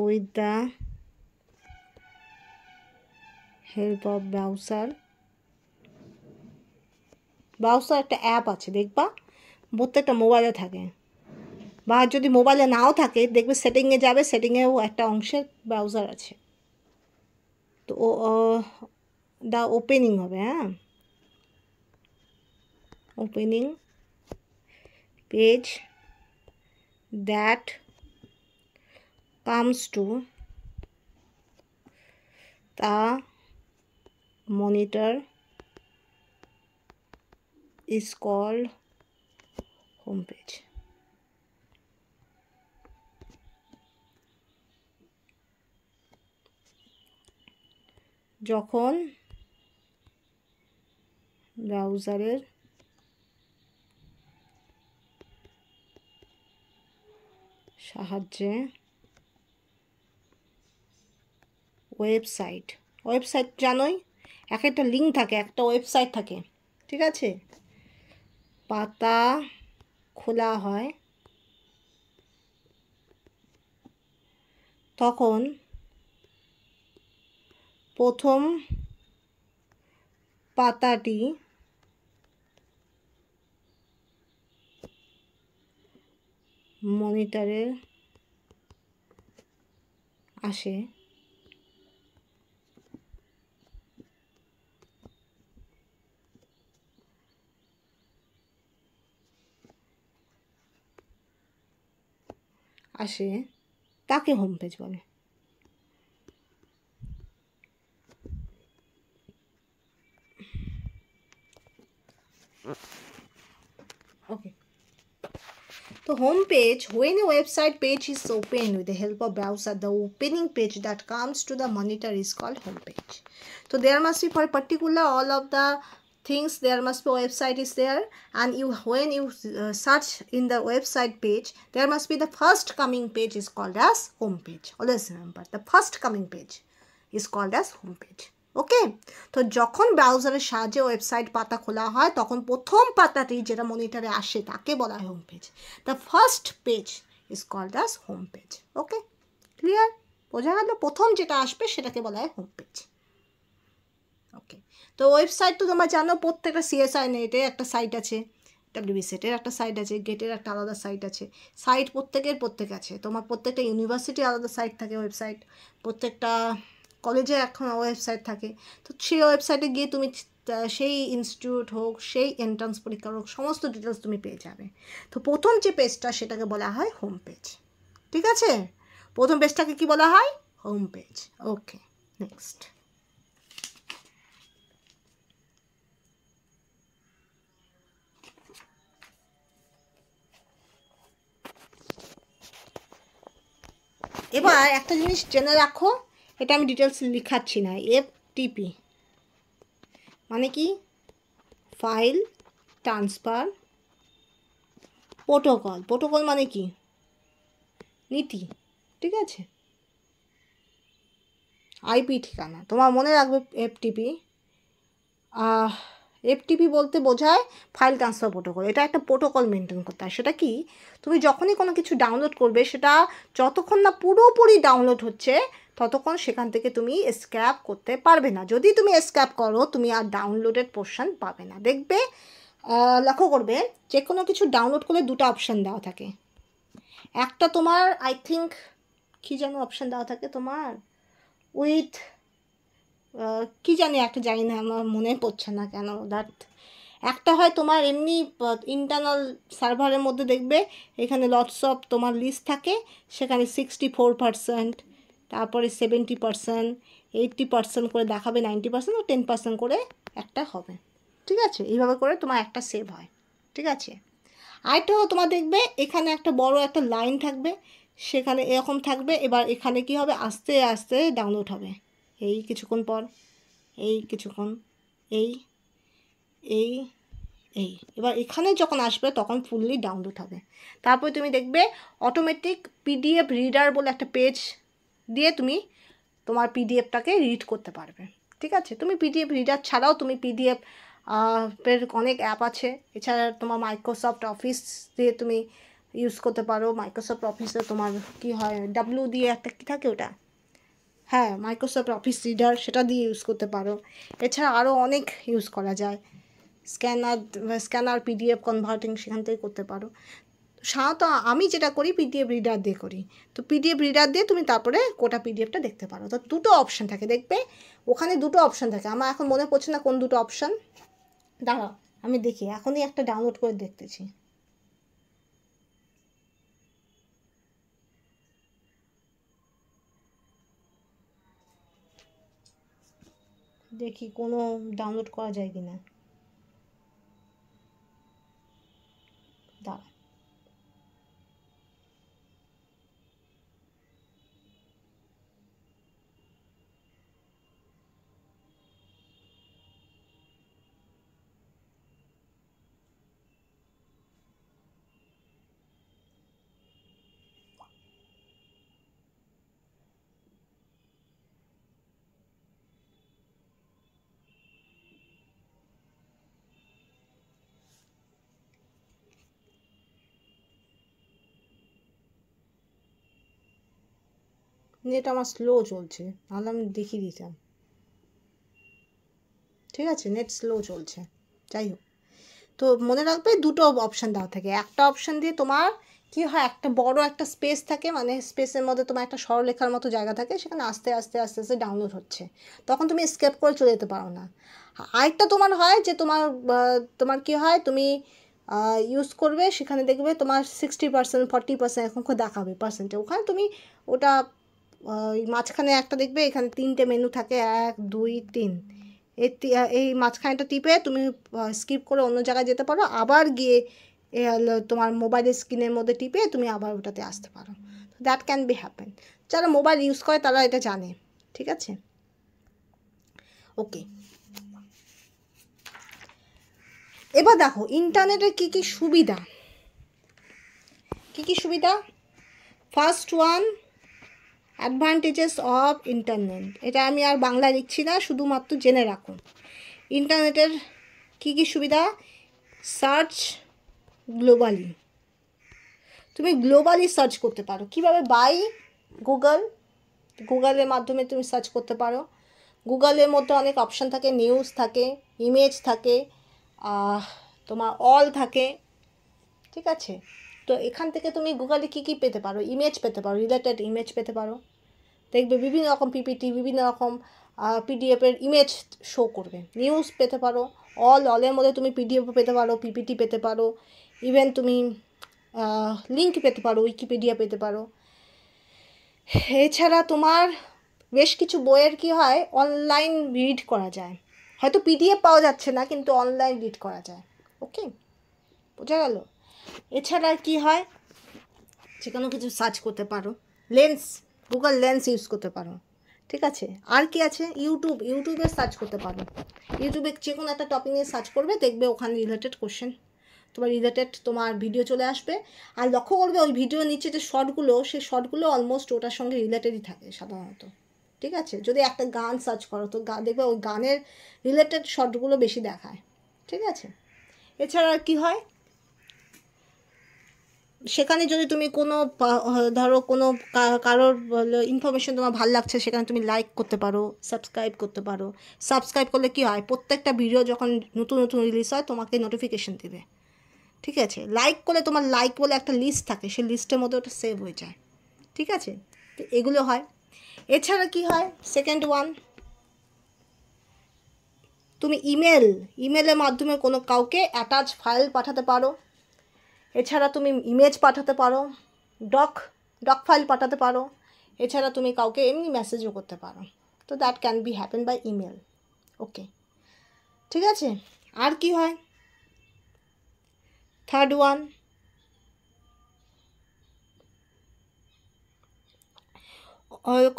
with the help of browser একটা অ্যাপ আছে, দেখবা প্রত্যেকটা মোবাইলে থাকে, বা যদি মোবাইলে নাও থাকে দেখবে সেটিংয়ে যাবে, সেটিংয়েও একটা অংশে ব্রাউজার আছে, তো দা ওপেনিং হবে, হ্যাঁ, opening page that comes to the monitor is called home page. যখন ব্রাউজারের সাহায্যে ওয়েবসাইট জানোই, এক একটা লিঙ্ক থাকে, একটা ওয়েবসাইট থাকে, ঠিক আছে, পাতা খোলা হয়, তখন প্রথম পাতাটি মনিটরে আসে, তাকে হোম পেজ বলে। ওকে, তো তো home page, when a website page is opened with the help of browser, the opening page that comes to the monitor is called home page. So there must be, for particular all of the things, there must be a website is there, and you, when you search in the website page, there must be the first coming page is called as home page. Always remember, the first coming page is called as home page. ওকে, তো যখন ব্রাউজারের সাহায্যে website পাতা খোলা হয় তখন প্রথম পাতাটি যেটা মনিটরে আসে তাকে বলা হয় home page. The first page is called as home page. Okay, clear? বোঝা গেল? প্রথম যেটা আসবে সেটাকে বলা হয় হোম পেজ। ওকে, তো ওয়েবসাইট তো তোমরা জানো, প্রত্যেকটা সিএসআই নেটের একটা সাইট আছে, ডাব্লিউবি সেটের একটা সাইট আছে, গেটের একটা আলাদা সাইট আছে। সাইট প্রত্যেক আছে। তোমার প্রত্যেকটা ইউনিভার্সিটির আলাদা সাইট থাকে, ওয়েবসাইট। প্রত্যেকটা কলেজে এখন ওয়েবসাইট থাকে। তো সেই ওয়েবসাইটে গিয়ে তুমি সেই ইনস্টিটিউট হোক, সেই এন্ট্রান্স পরীক্ষা হোক, সমস্ত ডিটেলস তুমি পেয়ে যাবে। তো প্রথম যে পেজটা সেটাকে বলা হয় হোম পেজ। ঠিক আছে, প্রথম পেজটাকে কি বলা হয়? Home page. Okay, next. এবার একটা জিনিস জেনে রাখো, এটা আমি ডিটেলস লিখাচ্ছি না। এফটিপি মানে কি? File transfer protocol. প্রোটোকল মানে কি? নীতি। ঠিক আছে, আইপি ঠিকানা। তোমার মনে রাখবে এফটিপি। এফটিপি বলতে বোঝায় ফাইল ট্রান্সফার প্রোটোকল। এটা একটা প্রোটোকল মেনটেন করতে হয়। সেটা কি? তুমি যখনই কোনো কিছু ডাউনলোড করবে, সেটা যতক্ষণ না পুরোপুরি ডাউনলোড হচ্ছে ততক্ষণ সেখান থেকে তুমি স্ক্যাপ করতে পারবে না। যদি তুমি স্ক্যাপ করো, তুমি আর ডাউনলোডেড পোর্শন পাবে না। দেখবে, লক্ষ্য করবে, যে কোনো কিছু ডাউনলোড করলে দুটো অপশান দেওয়া থাকে। একটা তোমার আই থিঙ্ক কী যেন অপশান দেওয়া থাকে তোমার, উইথ কি জানি একটা, জানি না, আমার মনে পড়ছে না কেন। দ্যাট একটা হয় তোমার এমনি ইন্টারনাল সার্ভারের মধ্যে দেখবে এখানে লটস অফ তোমার লিস্ট থাকে, সেখানে 64%, তারপরে 70%, 80% করে দেখাবে, 90% ও 10% করে একটা হবে। ঠিক আছে, এইভাবে করে তোমার একটা সেভ হয়। ঠিক আছে, আরেকটাও তোমার দেখবে এখানে একটা বড় একটা লাইন থাকবে, সেখানে এরকম থাকবে। এবার এখানে কি হবে? আস্তে আস্তে ডাউনলোড হবে। এই কিছুক্ষণ পর, এই কিছুক্ষণ, এই এই এই এবার এখানে যখন আসবে তখন ফুললি ডাউনলোড হবে। তারপরে তুমি দেখবে অটোমেটিক পিডিএফ রিডার বলে একটা পেজ দিয়ে তুমি তোমার পিডিএফটাকে রিড করতে পারবে। ঠিক আছে, তুমি পিডিএফ রিডার ছাড়াও তুমি পিডিএফ এর অনেক অ্যাপ আছে। এছাড়া তোমার মাইক্রোসফট অফিস দিয়ে তুমি ইউজ করতে পারো। মাইক্রোসফট অফিসে তোমার কি হয়, ডাব্লিউ দিয়ে একটা কী থাকে ওটা, হ্যাঁ, মাইক্রোসফট অফিস রিডার, সেটা দিয়ে ইউজ করতে পারো। এছাড়া আরও অনেক ইউজ করা যায়, স্ক্যানার পিডিএফ কনভার্টিং, সেখান থেকে করতে পারো। সাধারণত আমি যেটা করি পিডিএফ রিডার দিয়ে করি। তো পিডিএফ রিডার দিয়ে তুমি তারপরে গোটা পিডিএফটা দেখতে পারো। তো দুটো অপশান থাকে, দেখবে ওখানে দুটো অপশান থাকে। আমার এখন মনে পড়ছে না কোন দুটো অপশান, দাঁড়াও আমি দেখি, এখনই একটা ডাউনলোড করে দেখতেছি। দেখি কোনো ডাউনলোড করা যায় কি না, দাঁড়া। নেট আমার স্লো চলছে, নাহলে আমি দেখিয়ে দিতাম। ঠিক আছে, নেট স্লো চলছে, যাই হোক। তো মনে রাখবে দুটো অপশান দেওয়া থাকে। একটা অপশান দিয়ে তোমার কী হয়, একটা বড় একটা স্পেস থাকে, মানে স্পেসের মধ্যে তোমার একটা সরলরেখার মতো জায়গা থাকে, সেখানে আস্তে আস্তে আস্তে আস্তে ডাউনলোড হচ্ছে, তখন তুমি স্কেপ করে চলে যেতে পারো না। আরেকটা তোমার হয় যে তোমার কী হয়, তুমি ইউজ করবে, সেখানে দেখবে তোমার 60%, 40% এরকম করে দেখাবে পার্সেন্টে। ওখানে তুমি ওটা মাঝখানে একটা দেখবে এখানে 3টে মেনু থাকে, 1 2 3, এই মাঝখানেটা টিপে তুমি স্কিপ করে অন্য জায়গায় যেতে পারো, আবার গিয়ে তোমার মোবাইলের স্ক্রিনের মধ্যে টিপে তুমি আবার ওটাতে আসতে পারো। That can be happen. যারা মোবাইল ইউজ করে তারা এটা জানে, ঠিক আছে? ওকে, এবার দেখো ইন্টারনেটের কী কী সুবিধা, কী কী সুবিধা। First one, advantages of internet. এটা আমি আর বাংলায় লিখছি না, শুধুমাত্র জেনে রাখুন ইন্টারনেটের কী কী সুবিধা। সার্চ গ্লোবালি, তুমি গ্লোবালি সার্চ করতে পারো। কীভাবে? বাই গুগলের মাধ্যমে তুমি সার্চ করতে পারো। গুগলের মধ্যে অনেক অপশান থাকে, নিউজ থাকে, ইমেজ থাকে, তোমার অল থাকে, ঠিক আছে? তো এখান থেকে তুমি গুগলে কী কী পেতে পারো? ইমেজ পেতে পারো, রিলেটেড ইমেজ পেতে পারো। দেখবে বিভিন্ন রকম পিপিটি, বিভিন্ন রকম পিডিএফের ইমেজ শো করবে। নিউজ পেতে পারো, অলের মধ্যে তুমি পিডিএফ পেতে পারো, পিপিটি পেতে পারো, ইভেন তুমি লিঙ্ক পেতে পারো, উইকিপিডিয়া পেতে পারো। এছাড়া তোমার বেশ কিছু বইয়ের কী হয়, অনলাইন রিড করা যায়। হয়তো পিডিএফ পাওয়া যাচ্ছে না, কিন্তু অনলাইন রিড করা যায়। ওকে, বোঝা গেল? এছাড়া কি হয়, যে কোনো কিছু সার্চ করতে পারো, গুগল লেন্স ইউজ করতে পারো, ঠিক আছে? আর কি আছে? ইউটিউবে সার্চ করতে পারো। ইউটিউবে যে কোনো একটা টপিক নিয়ে সার্চ করবে, দেখবে ওখানে রিলেটেড কোশ্চেন, তোমার ভিডিও চলে আসবে। আর লক্ষ্য করবে ওই ভিডিওর নিচে যে শর্টগুলো, সেই শর্টগুলো অলমোস্ট ওটার সঙ্গে রিলেটেডই থাকে সাধারণত, ঠিক আছে? যদি একটা গান সার্চ করো তো দেখবে ওই গানের রিলেটেড শর্টগুলো বেশি দেখায়, ঠিক আছে? এছাড়া কি হয়, সেখানে যদি তুমি কোনো ধরো কোনো কারোর ইনফরমেশন তোমার ভালো লাগছে, সেখানে তুমি লাইক করতে পারো, সাবস্ক্রাইব করতে পারো। সাবস্ক্রাইব করলে কি হয়, প্রত্যেকটা ভিডিও যখন নতুন নতুন রিলিজ হয় তোমাকে নোটিফিকেশন দেবে, ঠিক আছে? লাইক করলে তোমার লাইক বলে একটা লিস্ট থাকে, সেই লিস্টের মধ্যে ওটা সেভ হয়ে যায়, ঠিক আছে? তো এগুলো হয়। এছাড়া কি হয়, সেকেন্ড ওয়ান, তুমি ইমেলের মাধ্যমে কোনো কাউকে অ্যাটাচ ফাইল পাঠাতে পারো। এছাড়া তুমি ইমেজ পাঠাতে পারো, ডক ফাইল পাঠাতে পারো। এছাড়া তুমি কাউকে এমনি মেসেজও করতে পারো। তো that can be happen by email. Okay, ঠিক আছে? আর কি হয়, থার্ড ওয়ান,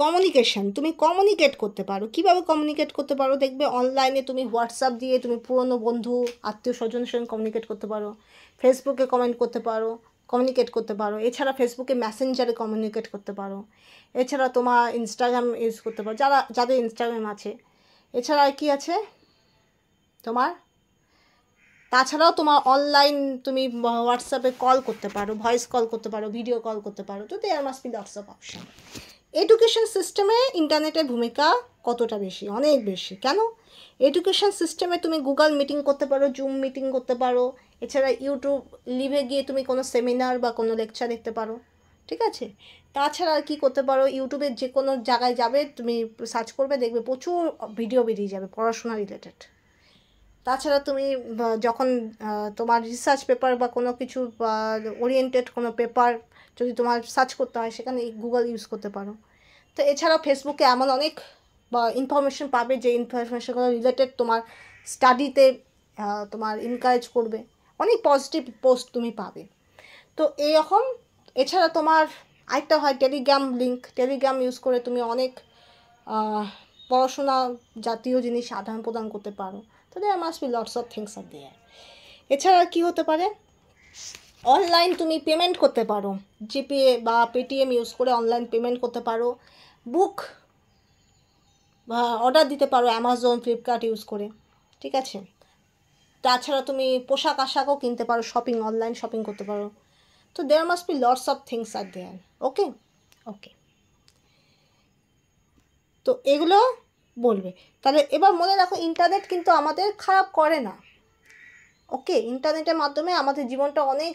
কমিউনিকেশন। তুমি কমিউনিকেট করতে পারো। কীভাবে কমিউনিকেট করতে পারো? দেখবে অনলাইনে তুমি হোয়াটসঅ্যাপ দিয়ে তুমি পুরনো বন্ধু, আত্মীয় স্বজনের সঙ্গে কমিউনিকেট করতে পারো, ফেসবুকে কমিউনিকেট করতে পারো। এছাড়া ফেসবুকে মেসেঞ্জারে কমিউনিকেট করতে পারো। এছাড়া তোমার ইনস্টাগ্রাম ইউজ করতে পারো, যাদের ইনস্টাগ্রাম আছে। এছাড়া কি আছে তোমার, তাছাড়াও তোমার অনলাইন তুমি হোয়াটসঅ্যাপে কল করতে পারো, ভয়েস কল করতে পারো, ভিডিও কল করতে পারো। তো there must be lots of option. Education সিস্টেমে ইন্টারনেটের ভূমিকা কতটা বেশি? অনেক বেশি। কেন? এডুকেশন সিস্টেমে তুমি গুগল মিটিং করতে পারো, জুম মিটিং করতে পারো। এছাড়া ইউটিউব লিভে গিয়ে তুমি কোনো সেমিনার বা কোনো লেকচার দেখতে পারো, ঠিক আছে? তাছাড়া আর কী করতে পারো, ইউটিউবের যে কোনো জায়গায় যাবে, তুমি সার্চ করবে, দেখবে প্রচুর ভিডিও বেরিয়ে যাবে পড়াশোনা রিলেটেড। তাছাড়া তুমি যখন তোমার রিসার্চ পেপার বা কোনো কিছু ওরিয়েন্টেড কোনো পেপার যদি তোমার সার্চ করতে হয়, সেখানে গুগল ইউজ করতে পারো। তো এছাড়াও ফেসবুকে এমন অনেক ইনফরমেশন পাবে, যে ইনফরমেশনগুলো রিলেটেড তোমার স্টাডিতে তোমার এনকারেজ করবে, অনেক পজিটিভ পোস্ট তুমি পাবে। তো এইরকম। এছাড়া তোমার আরেকটা হয় টেলিগ্রাম ইউজ করে তুমি অনেক পড়াশোনা জাতীয় জিনিস আদান প্রদান করতে পারো। তো there must be lots of things are there. এছাড়া কী হতে পারে, অনলাইন তুমি পেমেন্ট করতে পারো, জিপে বা পেটিএম ইউজ করে অনলাইন পেমেন্ট করতে পারো। বুক বা অর্ডার দিতে পারো অ্যামাজন, ফ্লিপকার্ট ইউজ করে, ঠিক আছে? তাছাড়া তুমি পোশাক আশাকও কিনতে পারো, অনলাইন শপিং করতে পারো। তো there must be lots of things are there. Okay okay, তো এগুলো বলবে। তাহলে এবার মনে রাখো, ইন্টারনেট কিন্তু আমাদের খারাপ করে না। ওকে, ইন্টারনেটের মাধ্যমে আমাদের জীবনটা অনেক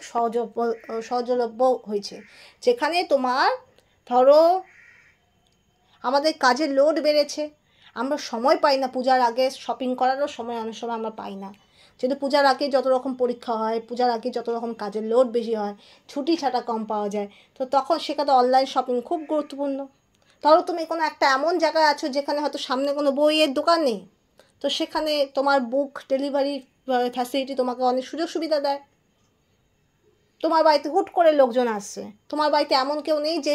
সহজলভ্য হয়েছে। যেখানে তোমার ধরো আমাদের কাজের লোড বেড়েছে, আমরা সময় পাই না, পূজার আগে শপিং করারও সময় অনেক সময় আমরা পাই না। যেহেতু পূজার আগে যত রকম পরীক্ষা হয়, পূজার আগে যত রকম কাজের লোড বেশি হয়, ছুটি ছাটা কম পাওয়া যায়, তো তখন সেখানে অনলাইন শপিং খুব গুরুত্বপূর্ণ। ধরো তুমি কোনো একটা এমন জায়গায় আছো যেখানে হয়তো সামনে কোনো বইয়ের দোকান নেই, তো সেখানে তোমার বুক ডেলিভারি ফ্যাসিলিটি তোমাকে অনেক সুযোগ সুবিধা দেয়, তোমার বাড়িতে হুট করে লোকজন আসছে, তোমার বাড়িতে এমন কেউ নেই যে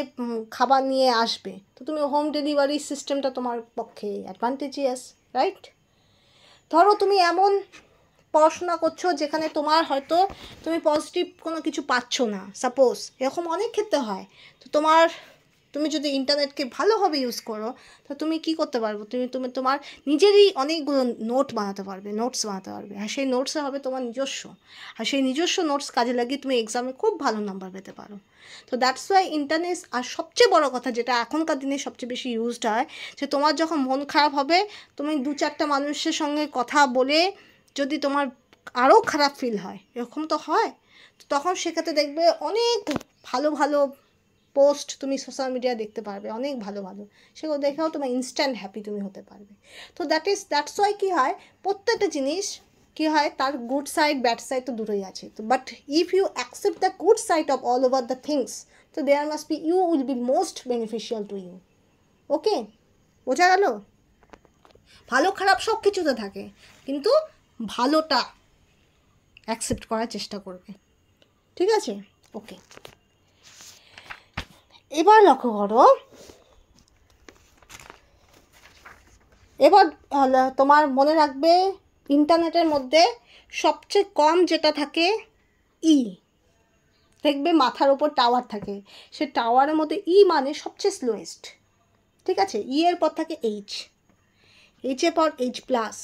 খাবার নিয়ে আসবে, তো তুমি হোম ডেলিভারি সিস্টেমটা তোমার পক্ষে অ্যাডভান্টেজিয়াস, রাইট? ধরো তুমি এমন পড়াশোনা করছো যেখানে তোমার হয়তো তুমি পজিটিভ কোনো কিছু পাচ্ছ না, সাপোজ এরকম অনেক ক্ষেত্রে হয়, তো তুমি যদি ইন্টারনেটকে ভালোভাবে ইউজ করো, তো তুমি কি করতে পারবো, তুমি তোমার নিজেরই অনেকগুলো নোটস বানাতে পারবে, আর সেই নোটসে হবে তোমার নিজস্ব, আর সেই নিজস্ব নোটস কাজে লাগিয়ে তুমি এক্সামে খুব ভালো নাম্বার পেতে পারো। তো দ্যাটস ওয়াই ইন্টারনেট, আর সবচেয়ে বড় কথা যেটা এখনকার দিনে সবচেয়ে বেশি ইউজড হয়, যে তোমার যখন মন খারাপ হবে, তুমি 2-4টা মানুষের সঙ্গে কথা বলে যদি তোমার আরও খারাপ ফিল হয়, এরকম তো হয়, তো তখন সেক্ষেত্রে দেখবে অনেক ভালো ভালো পোস্ট তুমি সোশ্যাল মিডিয়ায় দেখতে পারবে, অনেক ভালো ভালো, সেগুলো দেখেও তোমার ইনস্ট্যান্ট হ্যাপি তুমি হতে পারবে। তো দ্যাটস ওয়াই কী হয়, প্রত্যেকটা জিনিস কী হয়, তার গুড সাইড ব্যাড সাইড তো দুটোই আছে, তো but if you accept the good side of all over the things, তো there must be you will be most beneficial to you. Okay, বোঝা গেল? ভালো খারাপ সব কিছুতে থাকে, কিন্তু ভালোটা অ্যাকসেপ্ট করার চেষ্টা করবে, ঠিক আছে? ওকে, এবার লক্ষ্য করো, এবার তোমার মনে রাখবে ইন্টারনেটের মধ্যে সবচেয়ে কম যেটা থাকে ই, দেখবে মাথার ওপর টাওয়ার থাকে, সে টাওয়ারের মধ্যে ই মানে সবচেয়ে স্লোয়েস্ট, ঠিক আছে? ই এর পর থাকে এইচের পর এইচ প্লাস,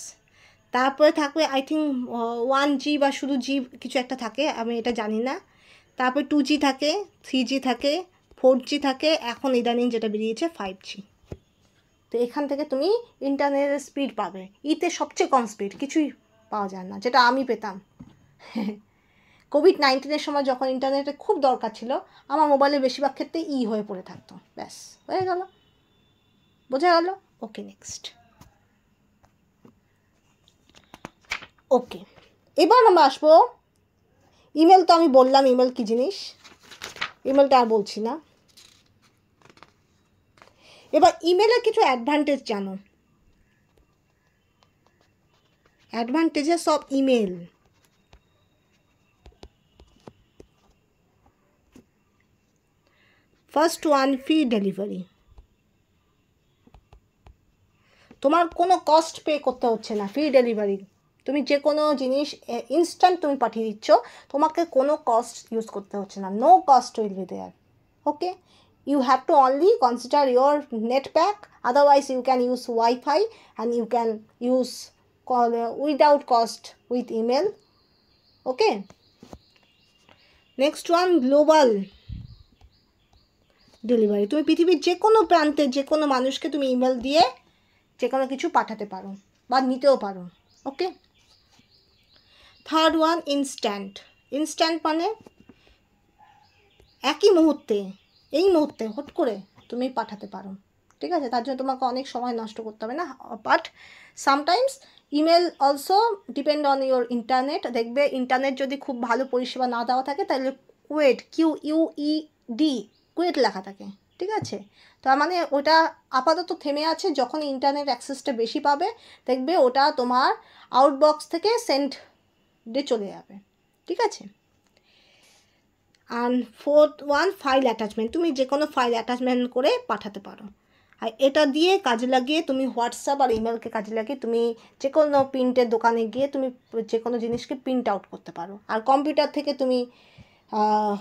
তারপরে থাকবে আই থিঙ্ক 1G বা শুধু জি কিছু একটা থাকে, আমি এটা জানি না, তারপরে 2G থাকে, 3G থাকে, 4G থাকে, এখন ইদানিং যেটা বেরিয়েছে 5G। তো এখান থেকে তুমি ইন্টারনেটের স্পিড পাবে, ইতে সবচেয়ে কম স্পিড, কিছুই পাওয়া যায় না, যেটা আমি পেতাম কোভিড-19 সময় যখন ইন্টারনেটের খুব দরকার ছিল, আমার মোবাইলে বেশিরভাগ ক্ষেত্রে হয়ে পড়ে থাকতো, ব্যাস হয়ে গেল, বোঝা গেল? Okay, next. ওকে, এবার আমরা আসবো ইমেল। তো আমি বললাম ইমেল কী জিনিস, ইমেলটা আর বলছি না। এবার ইমেলের কিছু অ্যাডভান্টেজ জানো, advantages of email. First one, free delivery. তোমার কোনো কস্ট পে করতে হচ্ছে না, ফ্রি ডেলিভারি, তুমি যে কোনো জিনিস ইনস্ট্যান্ট তুমি পাঠিয়ে দিচ্ছ, তোমাকে কোনো কস্ট ইউজ করতে হচ্ছে না, no cost will be there. Okay, you have to only consider your net pack, otherwise you can use Wi-Fi and you can use call without cost with email. Okay, next one, global delivery, তুমি পৃথিবীর যে কোনো প্রান্তে যে কোনো মানুষকে তুমি email দিয়ে যে কোনো কিছু পাঠাতে পারো বা নিতেও পারো। ওকে, থার্ড ওয়ান, ইনস্ট্যান্ট মানে একই মুহূর্তে, এই মুহূর্তে হুট করে তুমি পাঠাতে পারো, ঠিক আছে? তার জন্য তোমাকে অনেক সময় নষ্ট করতে হবে না, but sometimes email also depend on your internet. দেখবে ইন্টারনেট যদি খুব ভালো পরিষেবা না দেওয়া থাকে, তাহলে কুয়েট লেখা থাকে, ঠিক আছে? তার মানে ওটা আপাতত থেমে আছে, যখন ইন্টারনেট অ্যাক্সেসটা বেশি পাবে, দেখবে ওটা তোমার আউটবক্স থেকে সেন্ডে চলে যাবে, ঠিক আছে? আর ফোর্থ ওয়ান, ফাইল অ্যাটাচমেন্ট, তুমি যে কোনো ফাইল অ্যাটাচমেন্ট করে পাঠাতে পারো, আর এটা দিয়ে কাজে লাগিয়ে তুমি হোয়াটসঅ্যাপ আর ইমেলকে কাজে লাগিয়ে তুমি যে কোনো প্রিন্টের দোকানে গিয়ে তুমি যে কোনো জিনিসকে প্রিন্ট আউট করতে পারো, আর কম্পিউটার থেকে তুমি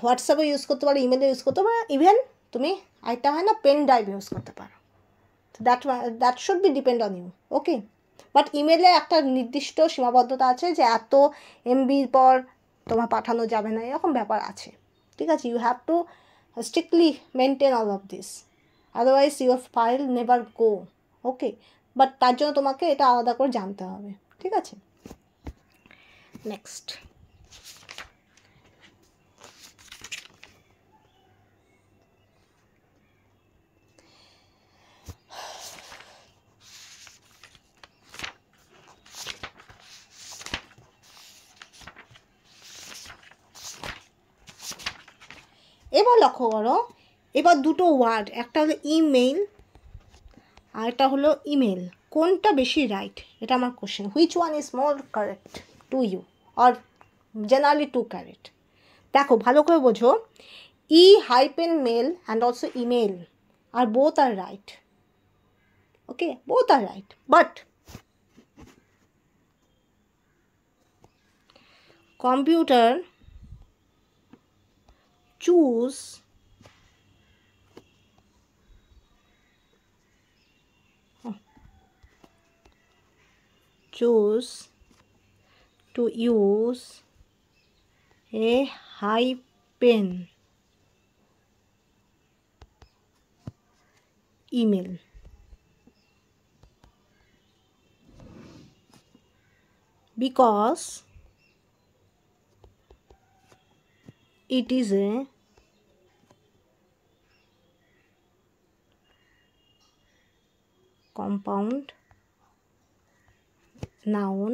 হোয়াটসঅ্যাপও ইউজ করতে পারো, ইমেলও ইউজ করতে পারো, ইভেন তুমি আরেকটা হয় না, পেন ড্রাইভ ইউজ করতে পারো। তো that should be depend on you. Okay, but ইমেলে একটা নির্দিষ্ট সীমাবদ্ধতা আছে, যে এত এমবির পর তোমার পাঠানো যাবে না, এরকম ব্যাপার আছে, ঠিক আছে? You have to strictly maintain all of this, otherwise your file never go. Okay, but তার জন্য তোমাকে এটা আলাদা করে জানতে হবে, ঠিক আছে? নেক্সট, এবার লক্ষ্য করো, এবার দুটো ওয়ার্ড, একটা হলো ইমেইল আর একটা হলো ইমেল, কোনটা বেশি রাইট, এটা আমার কোশ্চেন। Which one is more correct to you, or generally to correct? দেখো ভালো করে বোঝো, e hyphen mail and also email are both are right. Okay, both are right, but computer choose to use a hyphen email because it is a compound noun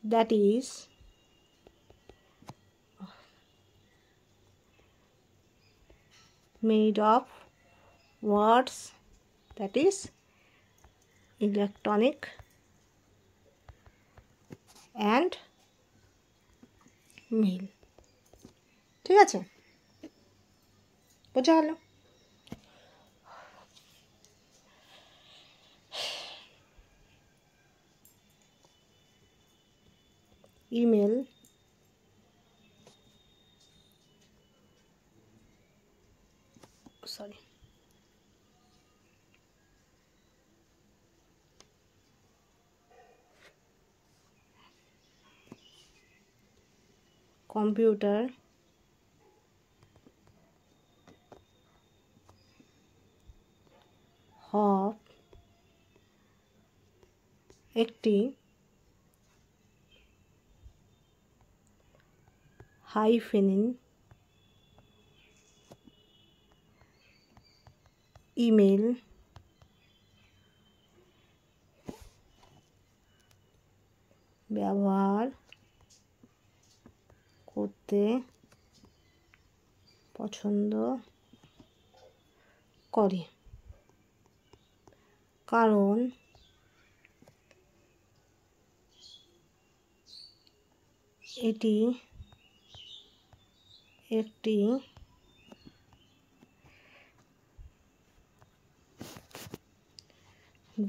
that is made of words, that is electronic and mail. ঠিক আছে, বোঝা গেল? email sorry computer of একটি hyphen email ব্যবহার করতে পছন্দ করে, কারণ এটি একটি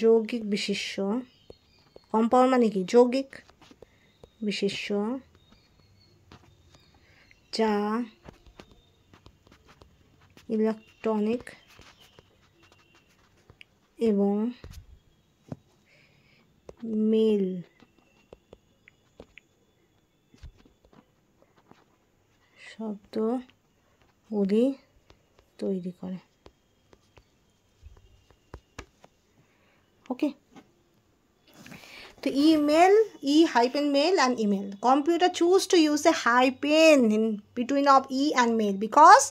যৌগিক বিশেষ্য, কম্পাউন্ড মানে কি যৌগিক বিশেষ্য, যা ইলেকট্রনিক এবং মেল শব্দগুলি তৈরি করে। ওকে, তো email, e hyphen mail and email. Computer choose to use a hyphen in between of e and mail because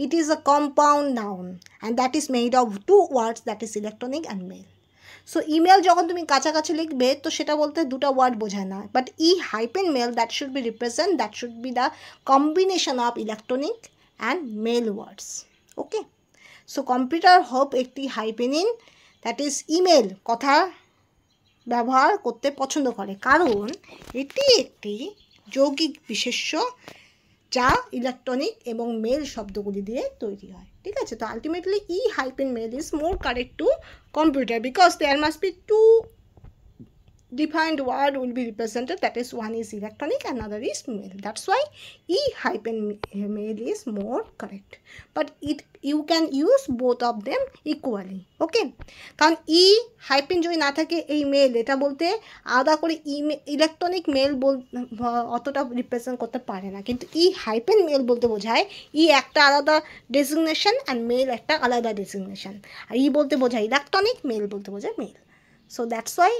it is a compound noun and that is made of two words, that is electronic and mail. So email যখন তুমি কাছাকাছি লিখবে তো সেটা বলতে দুটো word বোঝায় না, but e hyphen mail that should be represent, that should be the combination of electronic and mail words. Okay, so computer hope একটি hyphen in, that is email কথা ব্যবহার করতে পছন্দ করে, কারণ এটি একটি যৌগিক বিশেষ্য যা ইলেকট্রনিক এবং মেল শব্দগুলি দিয়ে তৈরি হয়। ঠিক আছে, তো ultimately e hyphen mail is more correct to computer because there must be two defined word will be represented, that is one is electronic, another is mail. That's why e hyphen mail is more correct, but you can use both of them equally. Okay, কারণ e hyphen যদি না থাকে এই mail এটা বলতে আলাদা করে electronic mail অতটা রিপ্রেজেন্ট করতে পারে না, কিন্তু ই হাইপেন মেল বলতে বোঝায় ই একটা আলাদা ডেজিগনেশন অ্যান্ড মেল একটা আলাদা ডেজিগনেশন, আর ই বলতে বোঝায় ইলেকট্রনিক, মেল বলতে বোঝায় mail. So that's why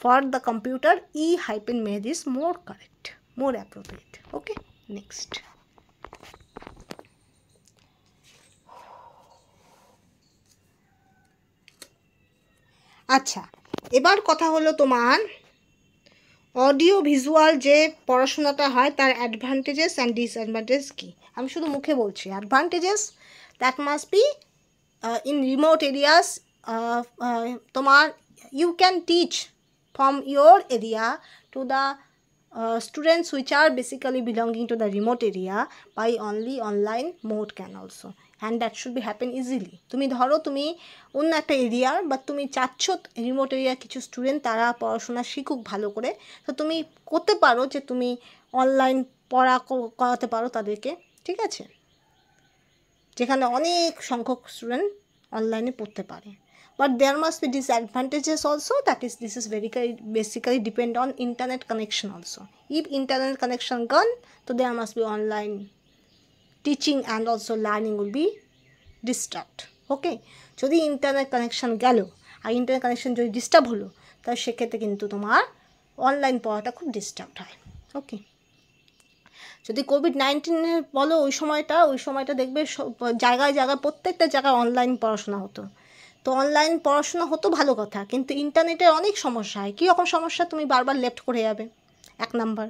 for the computer e hyphen mail is more correct, more appropriate. Okay, next. আচ্ছা, এবার কথা হলো তোমার অডিও ভিজুয়াল যে পড়াশোনাটা হয় তার অ্যাডভান্টেজেস অ্যান্ড ডিসঅ্যাডভান্টেজ কী। আমি শুধু মুখে বলছি advantages, that must be in remote areas তোমার you can teach from your area to the students which are basically belonging to the remote area by only online mode can also, and that should be happen easily. তুমি ধরো তুমি অন্য একটা এরিয়ার বা তুমি চাচ্ছ রিমোট এরিয়ার কিছু স্টুডেন্ট তারা পড়াশোনা শিখুক ভালো করে, তো তুমি করতে পারো যে তুমি অনলাইন পড়া করাতে পারো তাদেরকে, ঠিক আছে, যেখানে অনেক সংখ্যক স্টুডেন্ট অনলাইনে পড়তে পারে। But there must be disadvantages also, that is this is basically depend on internet connection also. If internet connection gone, so there must be online teaching and also learning will be disturbed. Okay, যদি internet connection গেল আর internet connection যদি disturb হলো তাহলে সেক্ষেত্রে কিন্তু তোমার online পড়াটা খুব ডিস্টার্ব হয়। ওকে, যদি কোভিড-19 বলো ওই সময়টা দেখবে জায়গায় জায়গায় প্রত্যেকটা জায়গায় অনলাইন পড়াশোনা হতো। তো অনলাইন পড়াশোনা হতো ভালো কথা, কিন্তু ইন্টারনেটের অনেক সমস্যা হয়। কীরকম সমস্যা? তুমি বারবার লেফট করে যাবে, 1 নাম্বার।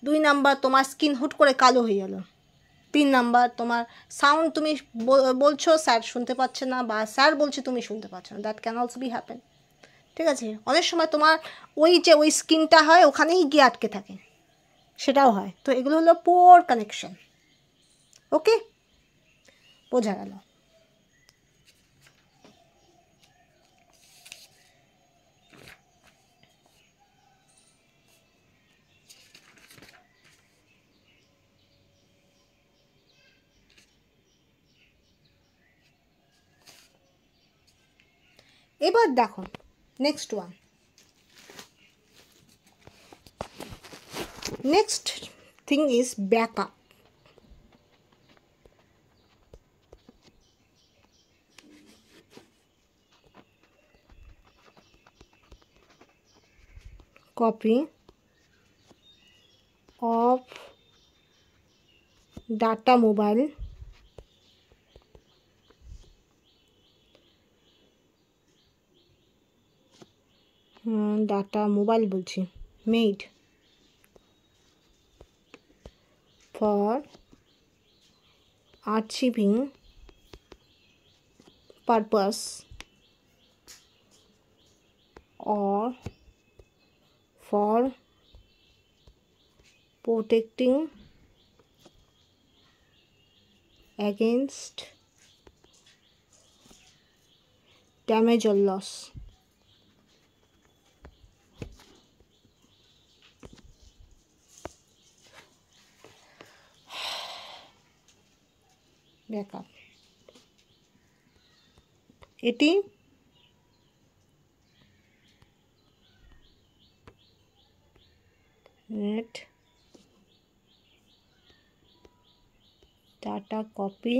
2 নাম্বার, তোমার স্ক্রিন হুট করে কালো হয়ে গেল। 3 নাম্বার, তোমার সাউন্ড তুমি বলছো স্যার শুনতে পাচ্ছে না, বা স্যার বলছে তুমি শুনতে পাচ্ছ না, that can also be happen. ঠিক আছে, অনেক সময় তোমার ওই স্ক্রিনটা হয় ওখানেই গিয়ে আটকে থাকে, সেটাও হয়। তো এগুলো হলো পোর কানেকশন। ওকে, বোঝা গেল। এবার দেখো next one. Next thing is backup. copy of data mobile বলছি made for archiving purpose or for protecting against damage or loss. Backup এটি নেট ডাটা কপি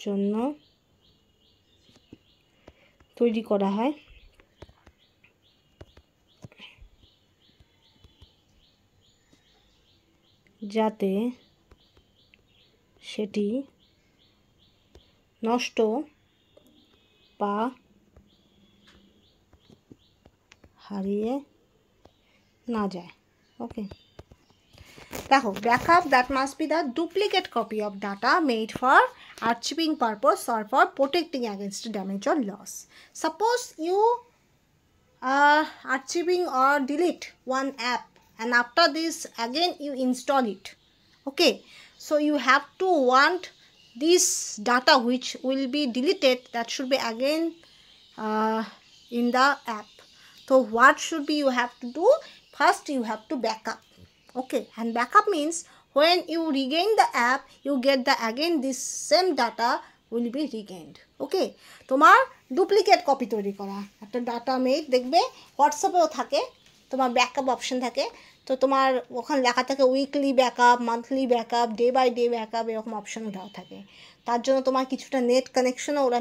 জন্য তৈরি করা হয়, যাতে সেটি নষ্ট বা হারিয়ে না যায়। ওকে, দেখো backup that must B the duplicate copy of data made for archiving purpose or for protecting against damage or loss. Suppose you archiving or delete one app, and after this again you install it. Okay, so you have to want this data which will be deleted, that should be again in the app. So what should be you have to do? First you have to backup. Okay, and backup means when you regain the app you get the again this same data will be regained. Okay, তোমার duplicate copy তৈরি করা একটা data make দেখবে হোয়াটসঅ্যাপেও থাকে, তোমার backup option থাকে, তো তোমার ওখানে লেখা থাকে weekly backup, monthly backup, day by day backup, এরকম অপশনও দেওয়া থাকে। তার জন্য তোমার কিছুটা নেট কানেকশনও ওরা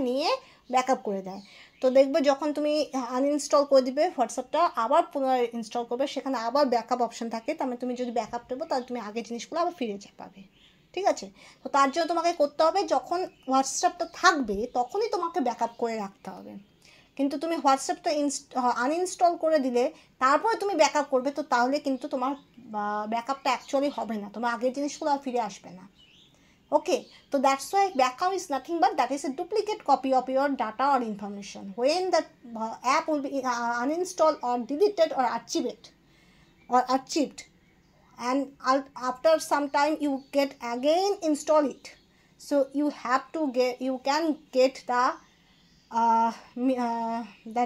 নিয়ে ব্যাকআপ করে দেয়। তো দেখবে যখন তুমি আনইনস্টল করে দিবে হোয়াটসঅ্যাপটা, আবার পুনরায় ইনস্টল করবে, সেখানে আবার ব্যাকআপ অপশন থাকে, তার মানে তুমি যদি ব্যাকআপ দেবো তাহলে তুমি আগের জিনিসগুলো আবার ফিরে পাবে। ঠিক আছে, তো তার জন্য তোমাকে করতে হবে যখন হোয়াটসঅ্যাপটা থাকবে তখনই তোমাকে ব্যাকআপ করে রাখতে হবে। কিন্তু তুমি হোয়াটসঅ্যাপটা আনইনস্টল করে দিলে তারপরে তুমি ব্যাকআপ করবে, তো তাহলে কিন্তু তোমার ব্যাকআপটা অ্যাকচুয়ালি হবে না, তোমার আগের জিনিসগুলো আর ফিরে আসবে না। Okay, so that's why backup is nothing but that is a duplicate copy of your data or information. When the app will be uninstalled or deleted or achieved, and after some time you get again install it, so you can get the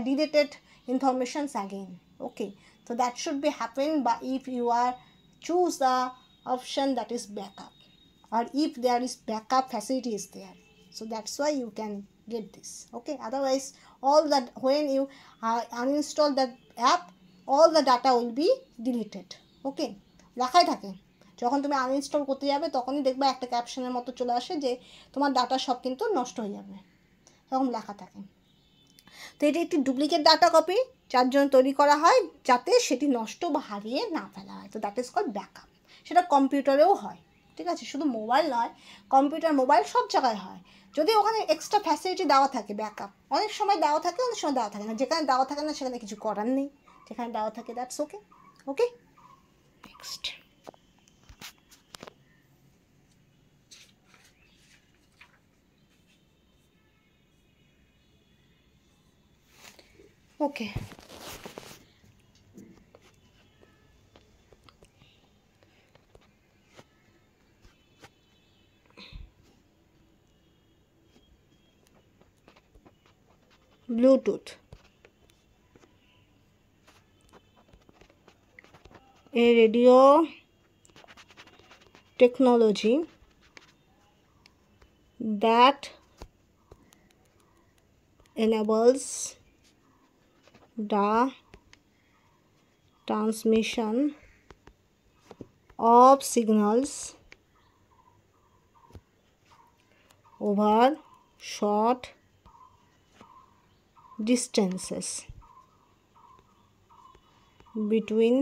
deleted informations again. Okay, so that should be happen but if you are choose the option that is backup, or if there is backup facility is there, so that's why you can get this. Okay, otherwise all that when you uninstall that app, all the data will be deleted. Okay, লেখাই থাকে যখন তুমি uninstall করতে যাবে তখনই দেখবে একটা ক্যাপশনের মতো চলে আসে যে তোমার ডাটা সব কিন্তু নষ্ট হয়ে যাবে, এরকম লেখা থাকে। তো এটি একটি ডুপ্লিকেট ডাটা কপি যার জন্য তৈরি করা হয় যাতে সেটি নষ্ট বা হারিয়ে না ফেলা হয়। তো দ্যাট ইজ কল্ড ব্যাকআপ। সেটা কম্পিউটারেও হয়, ঠিক আছে, শুধু মোবাইল নয়, কম্পিউটার মোবাইল সব জায়গায় হয়, যদি ওখানে এক্সট্রা ফ্যাসিলিটি দেওয়া থাকে। ব্যাকআপ অনেক সময় দেওয়া থাকে, অনেক সময় দেওয়া থাকে না। যেখানে দেওয়া থাকে না সেখানে কিছু করার নেই, যেখানে দেওয়া থাকে that's okay. Okay, next. Okay, Bluetooth, a radio technology that enables the transmission of signals over short distances between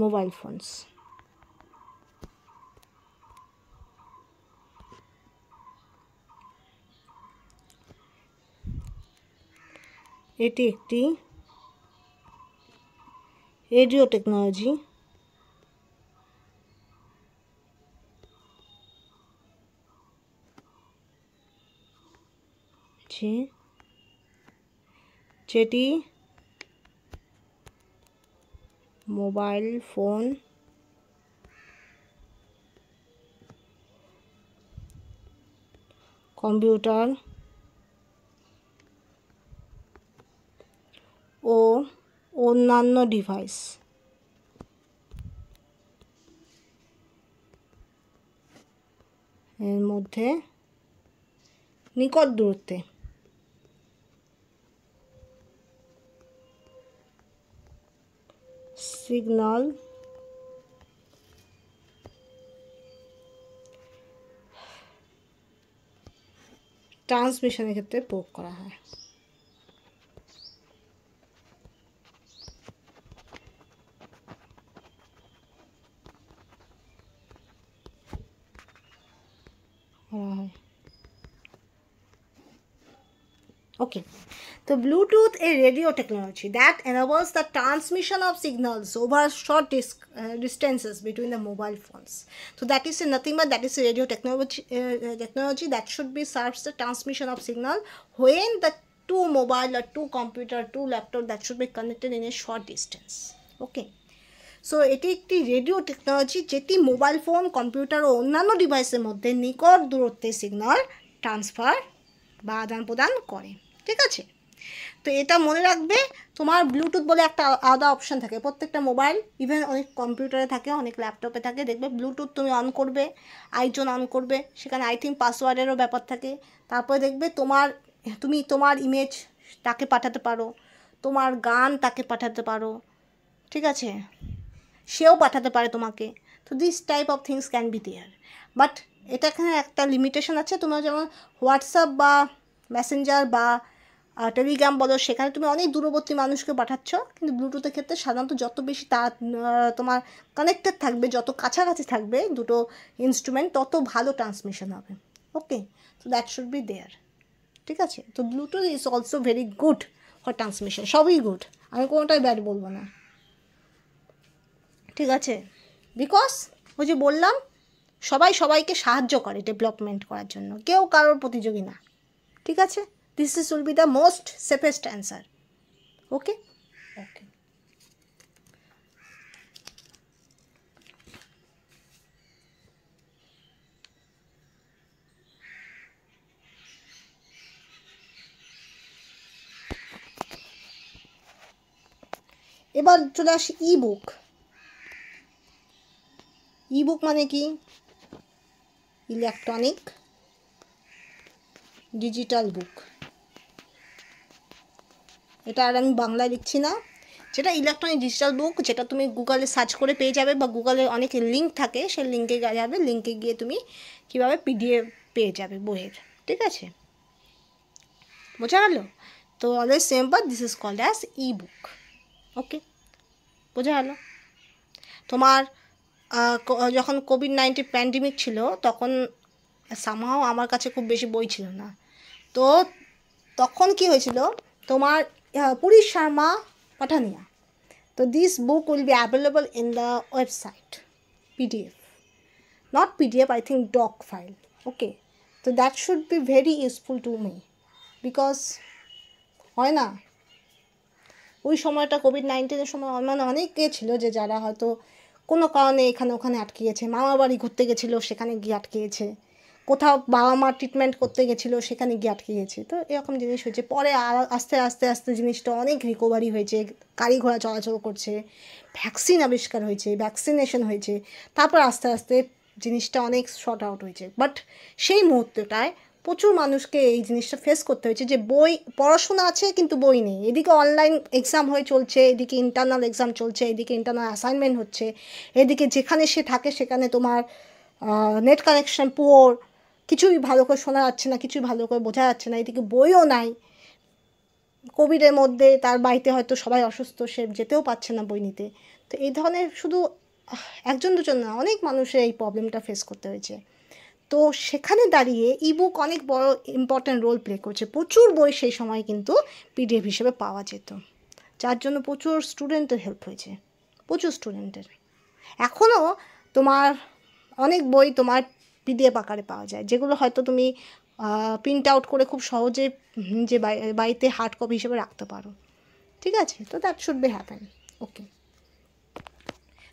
mobile phones. এটি একটি রেডিও টেকনোলজি যেটি মোবাইল ফোন, কম্পিউটার ও অন্যান্য ডিভাইস এর মধ্যে নিকট দূরত্বে সিগন্যাল ট্রান্সমিশনের ক্ষেত্রে প্রয়োগ করা হয়। Okay, so Bluetooth, a radio technology that enables the transmission of signals over short distances between the mobile phones. So that is nothing but that is a radio technology that should be serves the transmission of signal when the two mobile or two computer, two laptop that should be connected in a short distance. Okay, so এটি একটি radio technology যেটি mobile phone, computer ও অন্যান্য ডিভাইসের মধ্যে নিকট দূরত্বে signal transfer বা আদান প্রদান করে। ঠিক আছে, তো এটা মনে রাখবে। তোমার ব্লুটুথ বলে একটা আলাদা অপশান থাকে প্রত্যেকটা মোবাইল, ইভেন অনেক কম্পিউটারে থাকে, অনেক ল্যাপটপে থাকে। দেখবে ব্লুটুথ তুমি অন করবে, আইজন অন করবে, সেখানে আই থিঙ্ক পাসওয়ার্ডেরও ব্যাপার থাকে। তারপরে দেখবে তুমি তোমার ইমেজ তাকে পাঠাতে পারো, তোমার গান তাকে পাঠাতে পারো, ঠিক আছে, সেও পাঠাতে পারে তোমাকে। তো this type of things can be there, but এটা এখানে একটা লিমিটেশন আছে। তোমরা যেমন হোয়াটসঅ্যাপ বা মেসেঞ্জার বা টেলিগ্রাম বলো, সেখানে তুমি অনেক দূরবর্তী মানুষকে পাঠাচ্ছ, কিন্তু ব্লুটুথের ক্ষেত্রে সাধারণত যত বেশি তোমার কানেক্টেড থাকবে, যত কাছাকাছি থাকবে দুটো ইনস্ট্রুমেন্ট, তত ভালো ট্রান্সমিশন হবে। Okay, so that should be there. ঠিক আছে, তো bluetooth is also very good for transmission, সবই গুড, আমি কোনোটাই ব্যাড বলবো না। ঠিক আছে, বিকজ ওই যে বললাম সবাই সবাইকে সাহায্য করে ডেভেলপমেন্ট করার জন্য, কেউ কারোর প্রতিযোগী না, ঠিক আছে? This is will be the most safest answer. Okay okay, এবার চলে আসি ই বুক। ই বুক মানে কি? Electronic digital book. এটা আর আমি বাংলায় লিখছি না, যেটা ইলেকট্রনিক ডিজিটাল বুক, যেটা তুমি গুগলে সার্চ করে পেয়ে যাবে, বা গুগলে অনেক লিঙ্ক থাকে, সেই লিঙ্কে যাবে, লিঙ্কে গিয়ে তুমি কীভাবে পিডিএফ পেয়ে যাবে বইয়ের, ঠিক আছে? বোঝা গেল? তো always remember this is called as e book. Okay, বোঝা গেল? তোমার যখন কোভিড-19 প্যান্ডেমিক ছিল, তখন সামহাও আমার কাছে খুব বেশি বই ছিল না। তো তখন কি হয়েছিল, তোমার পুরী শর্মা পাঠানিয়া, তো this book will be available in the website PDF, not PDF, I think doc file. Okay, so that should be very useful to me, because হয় না, ওই সময়টা কোভিড-19 সময় মানে অনেকে ছিল যে যারা হয়তো কোনো কারণে এখানে ওখানে আটকে গেছে, মামা বাড়ি ঘুরতে গেছিলো সেখানে গিয়ে আটকে গেছে, কোথাও বাবা মা ট্রিটমেন্ট করতে গেছিলো সেখানে গিয়ে আটকে গেছে। তো এরকম জিনিস হয়েছে, পরে আস্তে আস্তে আস্তে জিনিসটা অনেক রিকভারি হয়েছে, গাড়ি ঘোড়া চলাচল করছে, ভ্যাকসিন আবিষ্কার হয়েছে, ভ্যাকসিনেশন হয়েছে, তারপর আস্তে আস্তে জিনিসটা অনেক শর্ট আউট হয়েছে। বাট সেই মুহূর্তটায় প্রচুর মানুষকে এই জিনিসটা ফেস করতে হয়েছে যে বই, পড়াশোনা আছে কিন্তু বই নেই, এদিকে অনলাইন এক্সাম হয়ে চলছে, এদিকে ইন্টারনাল এক্সাম চলছে, এদিকে ইন্টারনাল অ্যাসাইনমেন্ট হচ্ছে, এদিকে যেখানে সে থাকে সেখানে তোমার নেট কানেকশান পুয়োর, কিছুই ভালো করে শোনা যাচ্ছে না, কিছুই ভালো করে বোঝা যাচ্ছে না, এদিকে বইও নাই, কোভিডের মধ্যে তার বাড়িতে হয়তো সবাই অসুস্থ, সে যেতেও পারছে না বই নিতে। তো এই ধরনের শুধু একজন দুজন না, অনেক মানুষের এই প্রবলেমটা ফেস করতে হয়েছে। তো সেখানে দাঁড়িয়ে ইবুক অনেক বড় ইম্পর্ট্যান্ট রোল প্লে করছে। প্রচুর বই সেই সময় কিন্তু পিডিএফ হিসেবে পাওয়া যেত, যার জন্য প্রচুর স্টুডেন্টের হেল্প হয়েছে, প্রচুর স্টুডেন্টের। এখনও তোমার অনেক বই তোমার পিডিএফ আকারে পাওয়া যায়, যেগুলো হয়তো তুমি প্রিন্ট আউট করে খুব সহজে যে বাড়িতে হার্ড কপি হিসেবে রাখতে পারো, ঠিক আছে? তো দ্যাট শুড বি হ্যাপেন। ওকে,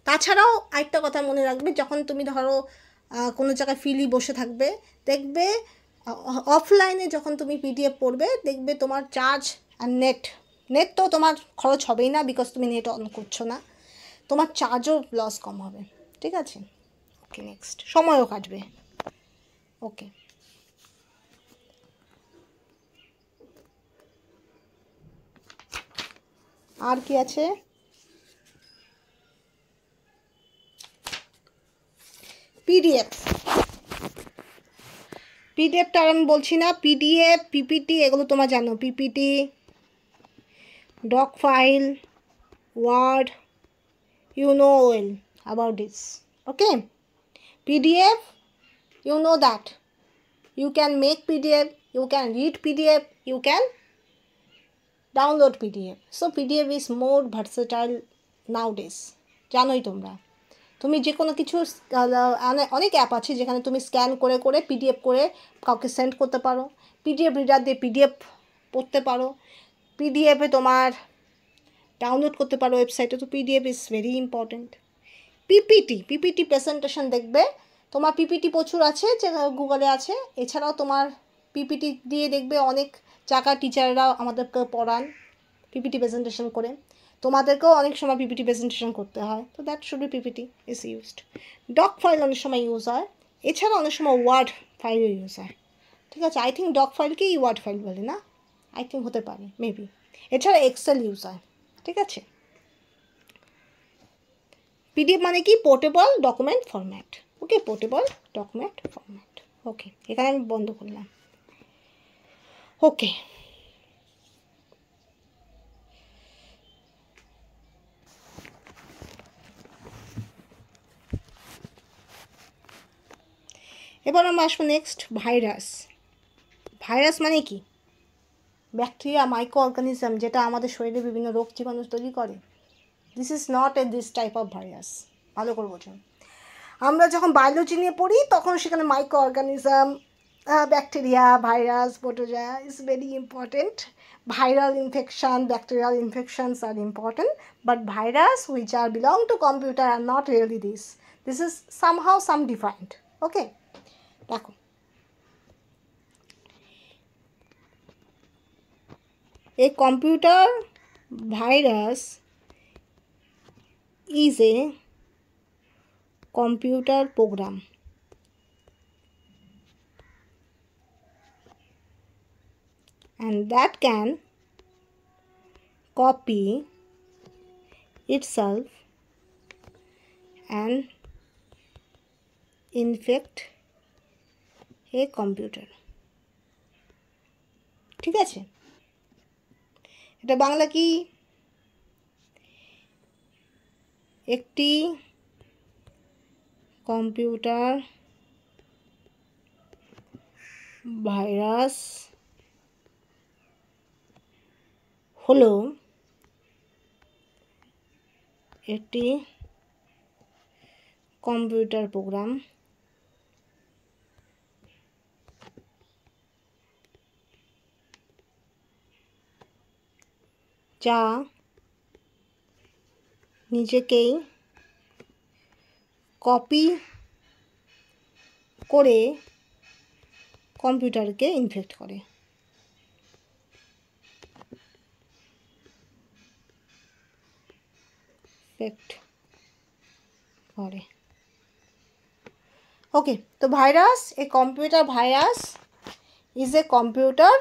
তাছাড়াও আরেকটা কথা মনে রাখবে, যখন তুমি ধরো কোনো জায়গায় ফ্রিলি বসে থাকবে, দেখবে অফলাইনে যখন তুমি পিডিএফ পড়বে, দেখবে তোমার চার্জ আর নেট তো তোমার খরচ হবেই না, বিকজ তুমি নেট অন করছো না, তোমার চার্জও লস কম হবে, ঠিক আছে? ওকে, নেক্সট, সময়ও কাটবে। ওকে, আর কি আছে? পিডিএফ, পিডিএফটা আমি বলছি না, পিডিএফ, পিপিটি, এগুলো তোমরা জানো, PPT, doc file, word, you know well about this. Okay, PDF, you know that you can make PDF, you can read PDF, you can download PDF. So PDF is more versatile nowadays, জানোই তোমরা। তুমি যে কোনো কিছু অনেক app আছে যেখানে তুমি স্ক্যান করে করে পিডিএফ করে কাউকে সেন্ড করতে পারো, পিডিএফ রিডার দিয়ে পিডিএফ পড়তে পারো, পিডিএফে তোমার ডাউনলোড করতে পারো ওয়েবসাইটে। তো PDF is very important. PPT presentation দেখবে, তোমার পিপিটি প্রচুর আছে, যে গুগলে আছে। এছাড়াও তোমার পিপিটি দিয়ে দেখবে অনেক জায়গায় টিচাররা আমাদেরকে পড়ান পিপিটি প্রেজেন্টেশন করে, তোমাদেরকেও অনেক সময় পিপিটি প্রেজেন্টেশন করতে হয়। তো that should be PPT is used. Doc file অনেক সময় ইউজ হয়, এছাড়া অনেক সময় ওয়ার্ড ফাইলও ইউজ হয়, ঠিক আছে? আই থিঙ্ক ডক ফাইলকেই ওয়ার্ড ফাইল বলে না, আই থিঙ্ক হতে পারে, মেবি। এছাড়া এক্সেল ইউজ হয়, ঠিক আছে? পিডিএফ মানে কি? Portable document format. Okay, portable document format. Okay, এখানে আমি বন্ধ করলাম। ওকে, এবার আমরা আসবো নেক্সট, ভাইরাস। ভাইরাস মানে কি? ব্যাকটেরিয়া, মাইক্রো অর্গানিজম, যেটা আমাদের শরীরে বিভিন্ন রোগ জীবাণু তৈরি করে। This is not a this type of virus, ভালো করে বোঝো। আমরা যখন বায়োলজি নিয়ে পড়ি তখন সেখানে micro organism, bacteria, virus, protozoa is very important. Viral infection, bacterial infections are important, but virus which are belong to computer are not really this. This is somehow some defined. Okay, দেখো a computer virus is a computer program and that can copy itself and infect a computer. ঠিক আছে, এটা বাংলা কি? একটি computer virus হলো একটি computer program যা নিজেকেই কপি করে কম্পিউটারকে ইনফেক্ট করে। ওকে, তো virus, a computer virus is a computer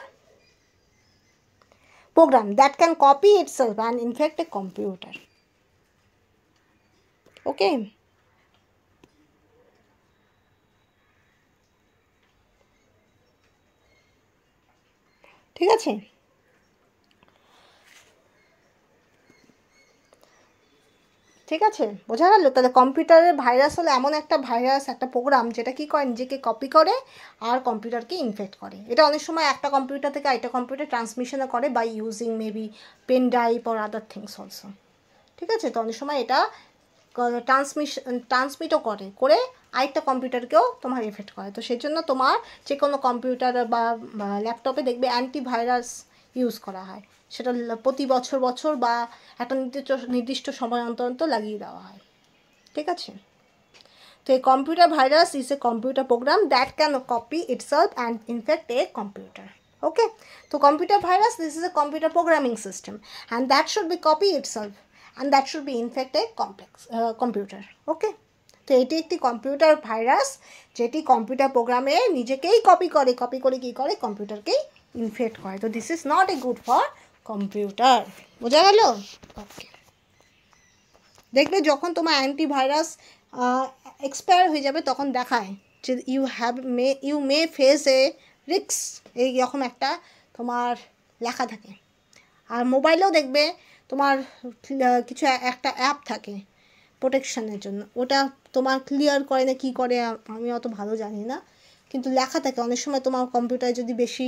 program that can copy itself and infect a computer. Okay, ঠিক আছে। ঠিক আছে, বোঝা গেল? তাহলে কম্পিউটারের ভাইরাস হলো এমন একটা ভাইরাস, একটা প্রোগ্রাম যেটা কি করে, নিজেকে কপি করে আর কম্পিউটারকে ইনফেক্ট করে। এটা অনেক সময় একটা কম্পিউটার থেকে আরেকটা কম্পিউটার ট্রান্সমিশনও করে by using maybe pen drive or other things also. ঠিক আছে, তো অনেক সময় এটা ট্রান্সমিটও করে আরেকটা কম্পিউটারকেও তোমার এফেক্ট করে। তো সেই জন্য তোমার যে কোনো কম্পিউটার বা ল্যাপটপে দেখবে অ্যান্টিভাইরাস ইউজ করা হয়, সেটা প্রতি বছর বা একটা নির্দিষ্ট সময় অন্তর লাগিয়ে দেওয়া হয়। ঠিক আছে, তো এই computer virus is a computer program that can copy itself and infect a computer. Okay, তো computer virus, this is a computer programming system and that should be copy itself and that should be infect a computer. Okay, তো এটি একটি computer virus যেটি computer প্রোগ্রামে নিজেকেই copy করে কী করে, কম্পিউটারকেই in fact করে। তো this is not a good for computer. বোঝা গেল? ওকে, দেখবে যখন তোমার অ্যান্টিভাইরাস এক্সপায়ার হয়ে যাবে তখন দেখায় যে you may face a risk, এইরকম একটা তোমার লেখা থাকে। আর মোবাইলেও দেখবে তোমার কিছু একটা অ্যাপ থাকে প্রোটেকশানের জন্য, ওটা তোমার ক্লিয়ার করে না কী করে আমি অত ভালো জানি না, কিন্তু লেখা থাকে। অনেক সময় তোমার কম্পিউটারে যদি বেশি,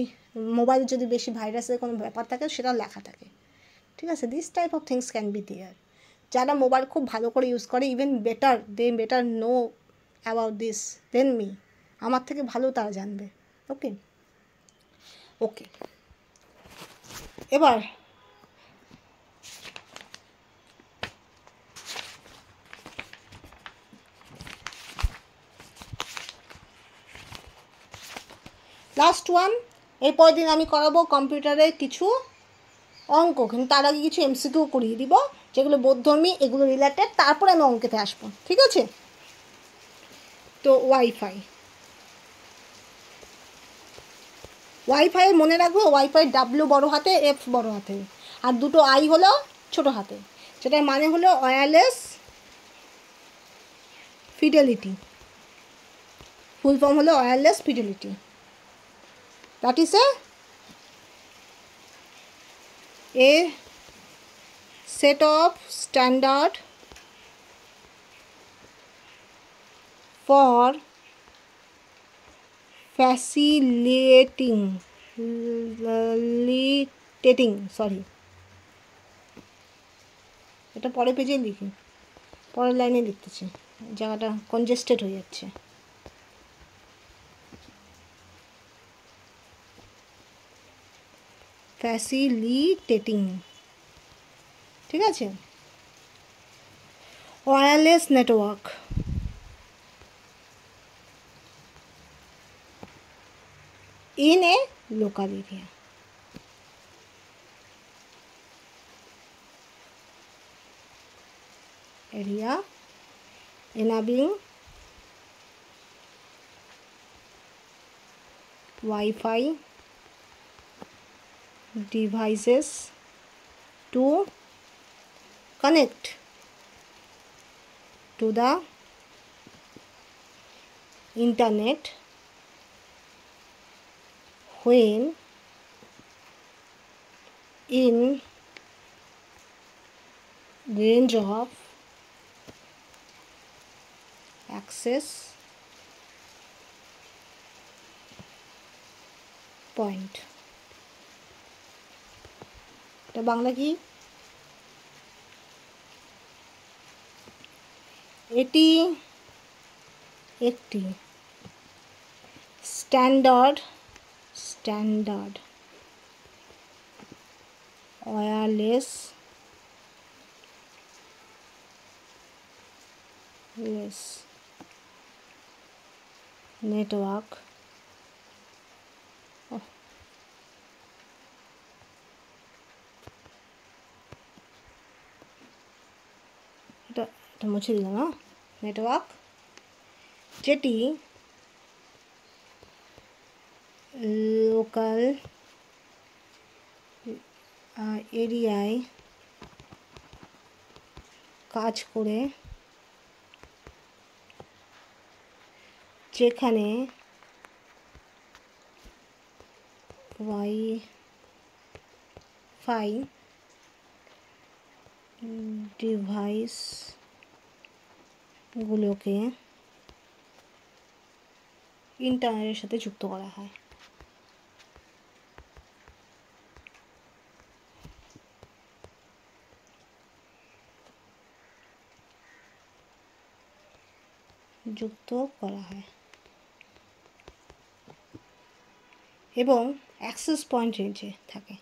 মোবাইলে যদি বেশি ভাইরাসের কোনো ব্যাপার থাকে সেটা লেখা থাকে। ঠিক আছে, this type of things can be there. যারা মোবাইল খুব ভালো করে ইউজ করে, even better know about this then me, আমার থেকে ভালো তারা জানবে। ওকে ওকে, এবার লাস্ট ওয়ান, এরপর দিন আমি করাবো কম্পিউটারে কিছু অঙ্ক, কিন্তু তার আগে কিছু এমসিকিউ করিয়ে দিব যেগুলো বোধধর্মী, এগুলো রিলেটেড, তারপরে আমি অঙ্কেতে আসবো। ঠিক আছে, তো ওয়াইফাই মনে রাখবো, ওয়াইফাই ডাব্লিউ বড় হাতে, এফ বড় হাতে, আর দুটো আই হলো ছোটো হাতে, সেটার মানে হলো ওয়্যারলেস ফিডেলিটি। ফুল ফর্ম হলো wireless fidelity. That is a set of standard for facilitating এটা পরের পেজে লিখি, পরের লাইনে লিখতেছি। জায়গাটা কনজেস্টেড হয়ে যাচ্ছে। ফ্যাসিলিটেটিং, ঠিক আছে। Wireless network, in a local area enabling Wi-Fi devices to connect to the internet when in range of access point। এটা বাংলা কি? এটি একটি স্ট্যান্ডার্ড ওয়্যারলেস নেটওয়ার্ক এটা মুছে দিলাম না। নেটওয়ার্ক যেটি লোকাল এরিয়ায় কাজ করে, যেখানে ওয়াইফাই ডিভাইসগুলোকে ইন্টারনেটের সাথে যুক্ত করা হয়। এবং অ্যাক্সেস পয়েন্ট রেঞ্জে থাকে।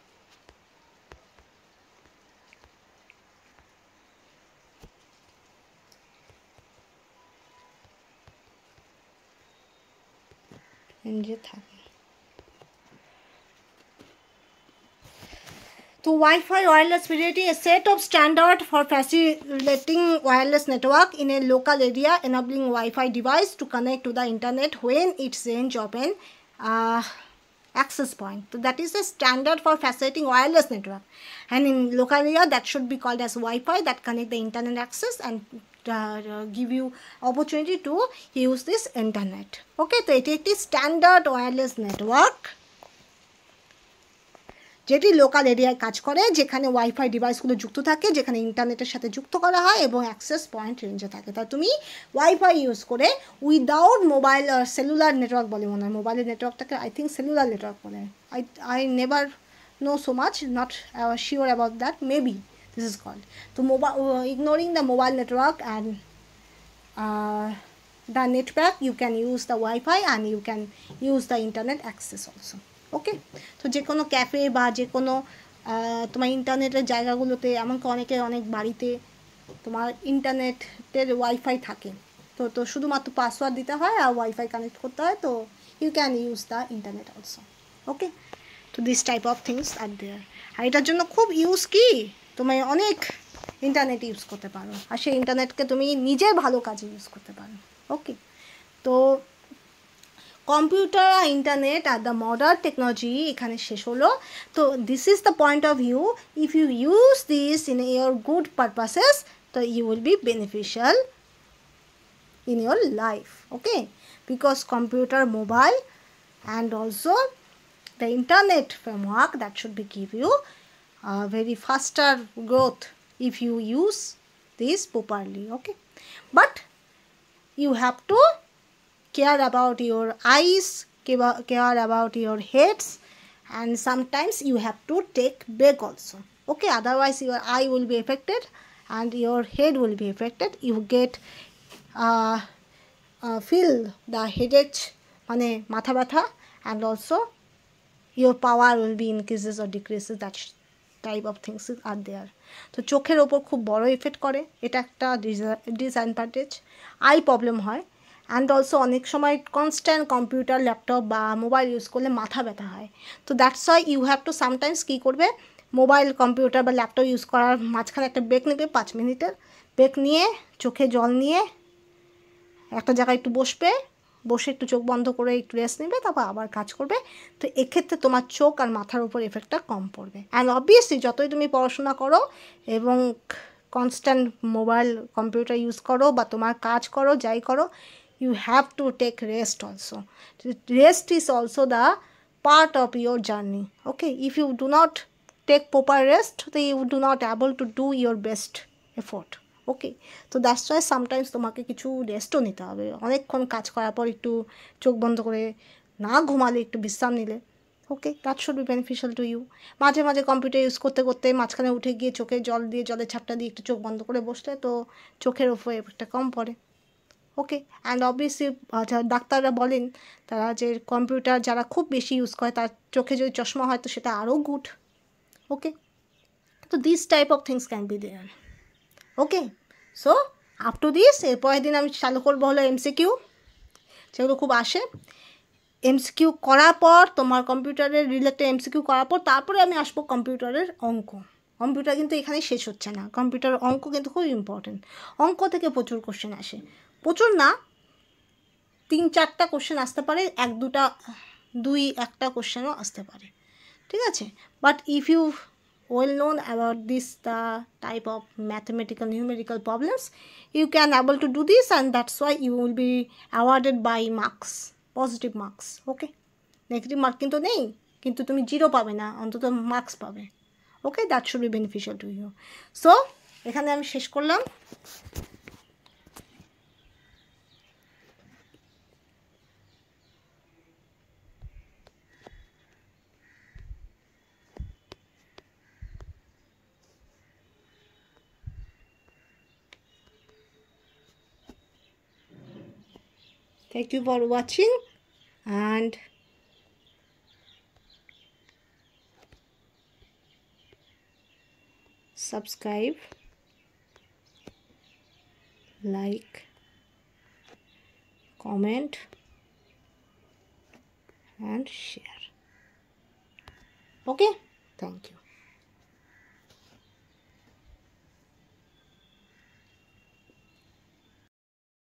So Wi-Fi wireless facility, a set of standard for facilitating wireless network in a local area, enabling Wi-Fi device to connect to the internet when its range of an access point. So that is the standard for facilitating wireless network, and in local area that should be called as Wi-Fi that connect the internet access and give you opportunity to use this internet. Okay, so it is standard wireless network যেটি local এরিয়ায় কাজ করে, যেখানে wifi ডিভাইসগুলো যুক্ত থাকে, যেখানে ইন্টারনেটের সাথে যুক্ত করা হয় এবং অ্যাক্সেস পয়েন্ট রেঞ্জে থাকে। তা তুমি ওয়াইফাই ইউজ করে উইদাউট মোবাইল সেলুলার নেটওয়ার্ক বলে মনে হয়, মোবাইলের নেটওয়ার্কটাকে আই থিঙ্ক সেলুলার নেটওয়ার্ক বলে। I never know so much, not sure about that, maybe this is called. তো ignoring the mobile network and the network, you can use the Wi-Fi and you can use the internet access also. ওকে, তো যে কোনো cafe বা যে কোনো তোমার ইন্টারনেটের জায়গাগুলোতে, এমনকি অনেক বাড়িতে তোমার ইন্টারনেটের ওয়াইফাই থাকে, তো শুধুমাত্র পাসওয়ার্ড দিতে হয় আর ওয়াইফাই কানেক্ট করতে হয়, তো you can use the internet also. Okay, তো this type of things are there. আর এটার জন্য খুব ইউজ কি, তুমি অনেক ইন্টারনেট ইউজ করতে পারো, আর সেই ইন্টারনেটকে তুমি নিজের ভালো কাজে ইউজ করতে পারো। ওকে, তো কম্পিউটার আর ইন্টারনেট আর দ্য মডার্ন টেকনোলজি এখানে শেষ হলো। তো this is the point of view, if you use this in your good purposes, তো you will be beneficial in your life. Okay, because computer, mobile and also the internet framework that should be give you a very faster growth if you use this properly. Okay, but you have to care about your eyes, care about your heads, and sometimes you have to take break also. Okay, otherwise your eye will be affected and your head will be affected. You get feel the headache মানে মাথা ব্যথা, and also your power will be increases or decreases, that type of things are there. তো চোখের ওপর খুব বড় effect করে, এটা একটা ডিসঅ্যাডভান্টেজ। আই প্রবলেম হয়, অ্যান্ড অলসো অনেক সময় কনস্ট্যান্ট কম্পিউটার ল্যাপটপ বা মোবাইল ইউজ করলে মাথা ব্যথা হয়। তো that's why you have to sometimes কী করবে, মোবাইল কম্পিউটার বা ল্যাপটপ ইউজ করার মাঝখানে একটা ব্রেক নেবে, 5 মিনিটের ব্রেক নিয়ে চোখে জল নিয়ে একটা জায়গায় একটু বসে একটু চোখ বন্ধ করে একটু রেস্ট নেবে, তারপর আবার কাজ করবে। তো এক্ষেত্রে তোমার চোখ আর মাথার উপর এফেক্টটা কম পড়বে। অ্যান্ড অবভিয়াসলি যতই তুমি পড়াশোনা করো এবং কনস্ট্যান্ট মোবাইল কম্পিউটার ইউজ করো বা তোমার কাজ করো, যাই করো, you have to take rest also. Rest is also the part of your journey. Okay, if you do not take proper rest, then you do not able to do your best effort. ওকে, তো that's Y sometimes তোমাকে কিছু রেস্টও নিতে হবে। অনেকক্ষণ কাজ করার পর একটু চোখ বন্ধ করে না ঘুমালে, একটু বিশ্রাম নিলে, okay, that should be beneficial to you. মাঝে মাঝে কম্পিউটার ইউজ করতে করতে মাঝখানে উঠে গিয়ে চোখে জলের ছাপটা দিয়ে একটু চোখ বন্ধ করে বসলে তো চোখের ওপর এফেক্টটা কম পড়ে। ওকে, অ্যান্ড অবভিয়াসলি ডাক্তাররা বলেন তারা যে কম্পিউটার যারা খুব বেশি ইউজ করে তার চোখে যদি চশমা হয় তো সেটা আরও গুড। ওকে, তো this type of things can be there. Okay, so up to this, এরপরের দিন আমি চালু করবো হলো এমসিকিউ, যেগুলো খুব আসে। এমসিকিউ করার পর তোমার কম্পিউটারের রিলেটেড এমসিকিউ করার পর তারপরে আমি আসবো কম্পিউটারের অঙ্ক। কম্পিউটার কিন্তু এখানেই শেষ হচ্ছে না, কম্পিউটার অঙ্ক কিন্তু খুব ইম্পর্টেন্ট। অঙ্ক থেকে প্রচুর কোশ্চেন আসে, প্রচুর না, 3-4টা কোশ্চেন আসতে পারে, 2-1টা কোশ্চেনও আসতে পারে, ঠিক আছে। But if you well known about this the type of mathematical numerical problems, you can able to do this, and that's why you will be awarded by marks, positive marks. Okay, negative mark কিন্তু নেই, কিন্তু তুমি 0 পাবে না, অন্তত marks পাবে। Okay, that should be beneficial to you. So এখানে আমি শেষ করলাম। Thank you for watching, and subscribe, like, comment and share. Okay, thank you.